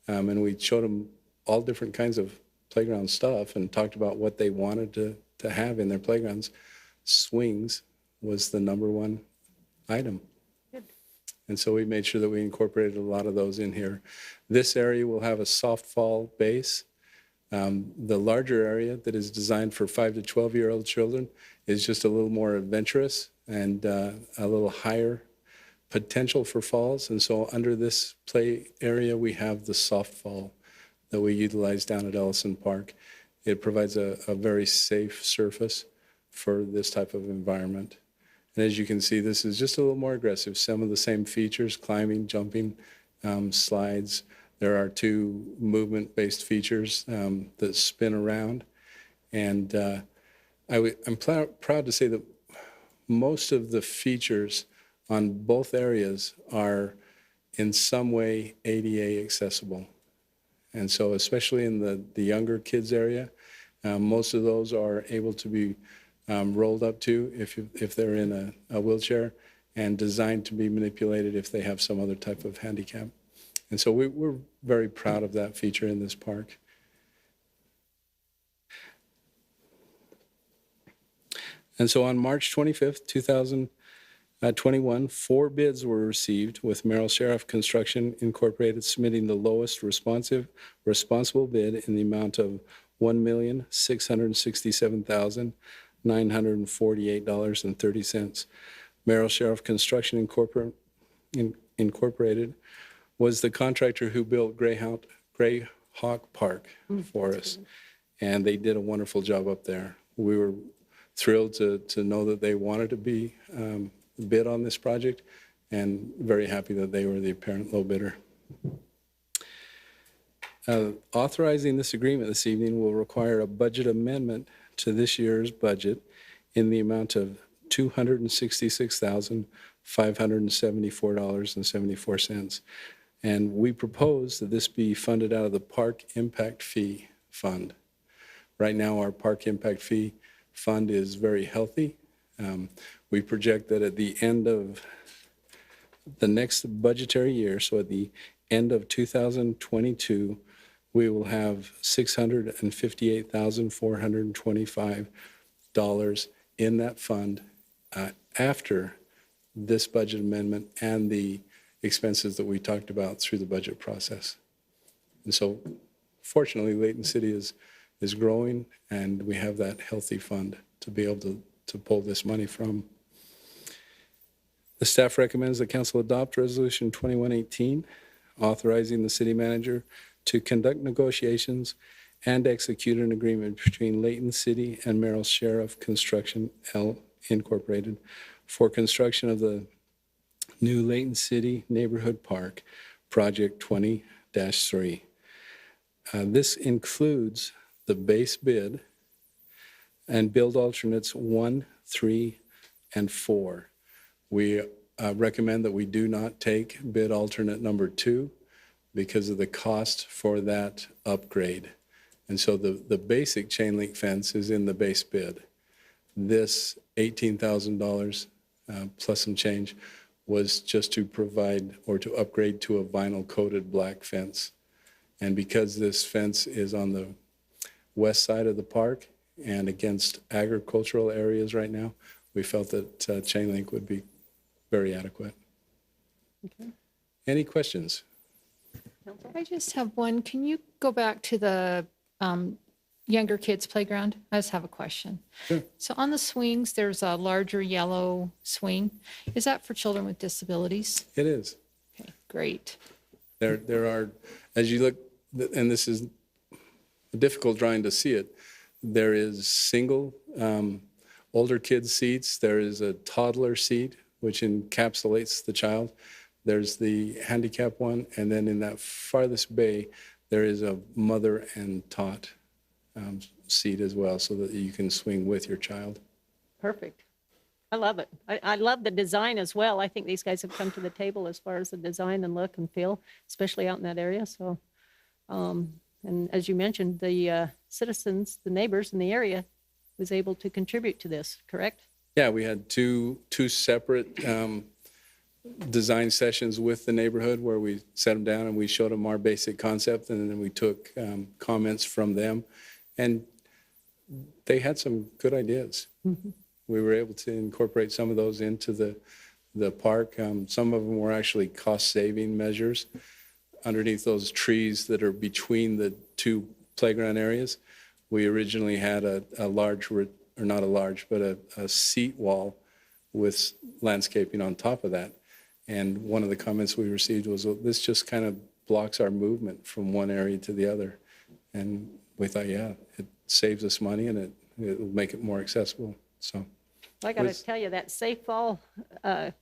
and we showed them all different kinds of playground stuff and talked about what they wanted to have in their playgrounds, swings was the #1 item. Good. And so we made sure that we incorporated a lot of those in here. This area will have a softball base. The larger area that is designed for 5 to 12-year-old children is just a little more adventurous and a little higher potential for falls. And so under this play area, we have the softball that we utilize down at Ellison Park. It provides a very safe surface for this type of environment. And as you can see, this is just a little more aggressive. Some of the same features, climbing, jumping, slides. There are 2 movement-based features that spin around. And I'm proud to say that most of the features on both areas are in some way ADA accessible. And so especially in the younger kids area, most of those are able to be rolled up to if they're in a wheelchair, and designed to be manipulated if they have some other type of handicap. And so we're very proud of that feature in this park. And so on March 25th, 2021, 4 bids were received, with Merrill Sheriff Construction Incorporated submitting the lowest responsible bid in the amount of $1,667,948.30. Merrill Sheriff Construction Incorporated was the contractor who built Greyhawk Park for us, and they did a wonderful job up there. We were thrilled to know that they wanted to be bid on this project, and very happy that they were the apparent low bidder. Authorizing this agreement this evening will require a budget amendment to this year's budget in the amount of $266,574.74. And we propose that this be funded out of the Park Impact Fee Fund. Right now, our park impact fee fund is very healthy. We project that at the end of the next budgetary year, so at the end of 2022, we will have $658,425 in that fund after this budget amendment and the expenses that we talked about through the budget process. And so fortunately, Layton City is growing, and we have that healthy fund to be able to pull this money from. The staff recommends the council adopt Resolution 2118, authorizing the city manager to conduct negotiations and execute an agreement between Layton City and Merrill Sheriff Construction L. Incorporated for construction of the new Layton City Neighborhood Park, Project 20-3. This includes the base bid and build alternates 1, 3, and 4. We recommend that we do not take bid alternate number 2 because of the cost for that upgrade. And so the basic chain link fence is in the base bid. This $18,000 plus some change was just to provide or to upgrade to a vinyl coated black fence. And because this fence is on the west side of the park and against agricultural areas right now, we felt that chain link would be very adequate. Okay. Any questions? I just have one. Can you go back to the younger kids playground? I just have a question. Sure. So on the swings, there's a larger yellow swing. Is that for children with disabilities? It is. Okay, great. There are, as you look, and this is difficult trying to see it, there is single older kids seats. There is a toddler seat, which encapsulates the child. There's the handicap one, and then in that farthest bay, there is a mother and tot seat as well, so that you can swing with your child. Perfect. I love it. I love the design as well. I think these guys have come to the table as far as the design and look and feel, especially out in that area. So, and as you mentioned, the citizens, the neighbors in the area was able to contribute to this, correct? Yeah, we had two separate design sessions with the neighborhood where we sat them down and we showed them our basic concept, and then we took comments from them, and they had some good ideas. Mm-hmm. We were able to incorporate some of those into the park. Some of them were actually cost-saving measures underneath those trees that are between the two playground areas. We originally had a large, or not a large, but a seat wall with landscaping on top of that. And one of the comments we received was, well, this just kind of blocks our movement from one area to the other. And we thought, yeah, it saves us money and it will make it more accessible. So I got to tell you, that safe fall, I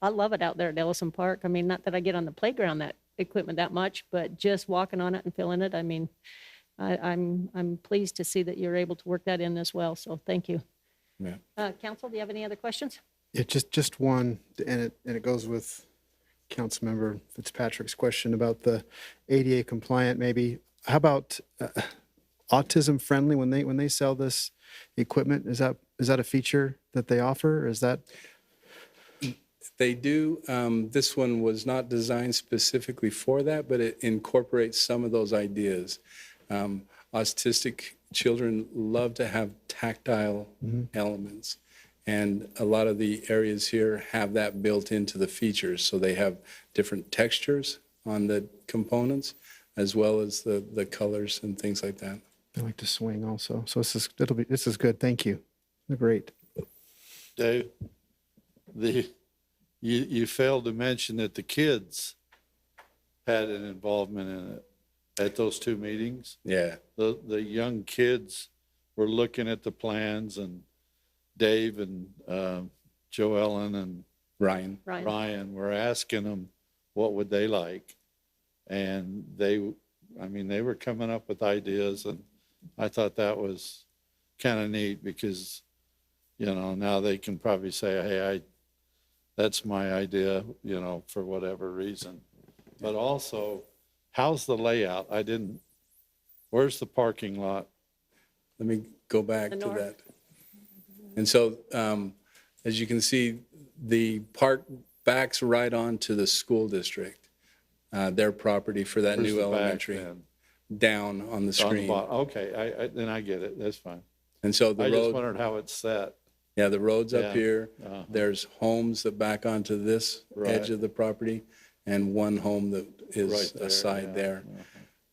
love it out there at Ellison Park. I mean, not that I get on the playground that equipment that much, but just walking on it and feeling it, I mean, I'm pleased to see that you're able to work that in as well. So thank you. Yeah. Council, do you have any other questions? Yeah, just one, and it goes with Councilmember Fitzpatrick's question about the ADA compliant. Maybe how about autism friendly when they sell this equipment? Is that a feature that they offer? Or is that? They do. This one was not designed specifically for that, but it incorporates some of those ideas. Autistic children love to have tactile elements. And a lot of the areas here have that built into the features. So they have different textures on the components, as well as the colors and things like that. They like to swing also. So this is good. Thank you. Great. Dave, you failed to mention that the kids had an involvement in it at those two meetings. Yeah. The young kids were looking at the plans, and Dave and Joe Ellen and Ryan were asking them what would they like. And they were coming up with ideas, and I thought that was kind of neat because, now they can probably say, hey, that's my idea, for whatever reason. But also, how's the layout? Where's the parking lot? let me go back The to north. that. And so, as you can see, the park backs right onto the school district, their property for that Where's new the back elementary, then? down on the On the screen. bottom. Okay, then I get it, that's fine. And so the I just road, wondered how it's set. yeah, the road's up Yeah. here. Uh-huh. There's homes that back onto this Right. edge of the property, and one home that is Right there, aside yeah.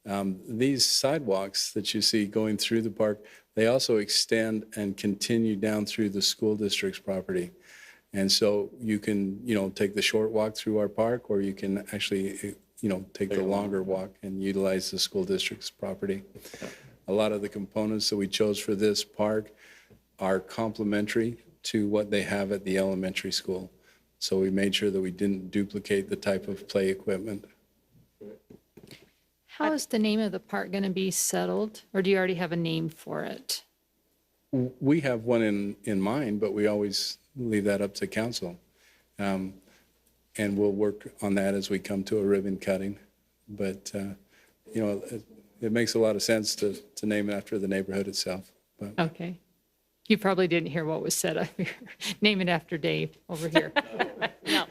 there. These sidewalks that you see going through the park, they also extend and continue down through the school district's property. And so you can, take the short walk through our park, or you can actually, take the longer walk and utilize the school district's property. A lot of the components that we chose for this park are complementary to what they have at the elementary school. So we made sure that we didn't duplicate the type of play equipment. How is the name of the park going to be settled, or do you already have a name for it? We have one in mind, but we always leave that up to council. And we'll work on that as we come to a ribbon cutting. But, it makes a lot of sense to name it after the neighborhood itself. But Okay. You probably didn't hear what was said up here. Name it after Dave over here. No,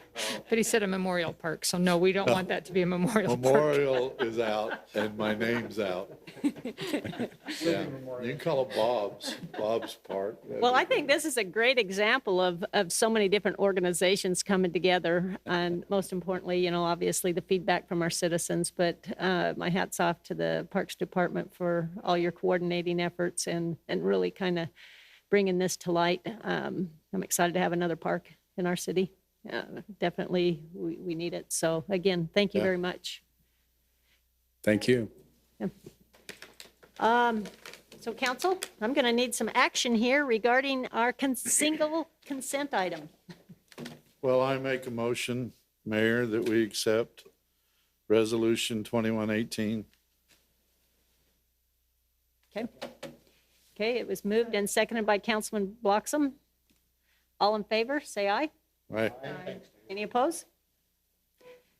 but he said a memorial park, so no, we don't want that to be a memorial park. Memorial is out and my name's out. Yeah, you can call it Bob's Park. Well, I think this is a great example of so many different organizations coming together. And most importantly, obviously the feedback from our citizens, but my hat's off to the Parks Department for all your coordinating efforts and really kind of bringing this to light. I'm excited to have another park in our city. Definitely, we need it. So again, thank you very much. thank you. So council, I'm going to need some action here regarding our single consent item. Well, I make a motion, Mayor, that we accept Resolution 2118. Okay, it was moved and seconded by Councilman Bloxham. All in favor, say aye. Right. Any opposed?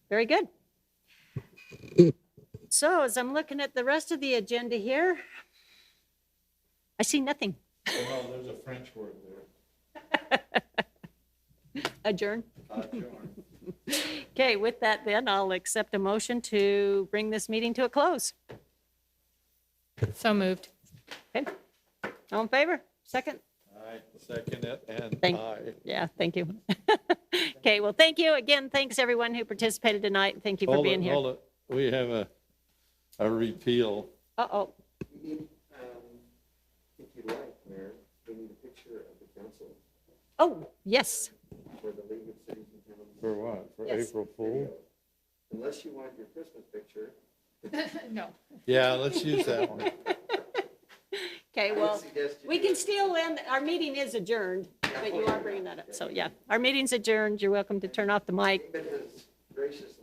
Very good. So as I'm looking at the rest of the agenda here, I see nothing. Well, there's a French word there. Adjourn. Okay, with that then, I'll accept a motion to bring this meeting to a close. So moved. Okay. All in favor? Second? I second it and aye. Yeah, thank you. Okay, well, thank you. Again, thanks everyone who participated tonight. Thank you for being here. Hold it. We have a repeal. Uh-oh. If you'd like, Mayor, we need a picture of the council Oh, yes. for the League of Cities and Towns. For what? For Yes. April Fool? Unless you want your Christmas picture. No. Yeah, let's use that one. Okay, well, we can still end, our meeting is adjourned, but you are bringing that up. So, yeah, our meeting's adjourned. You're welcome to turn off the mic. David has graciously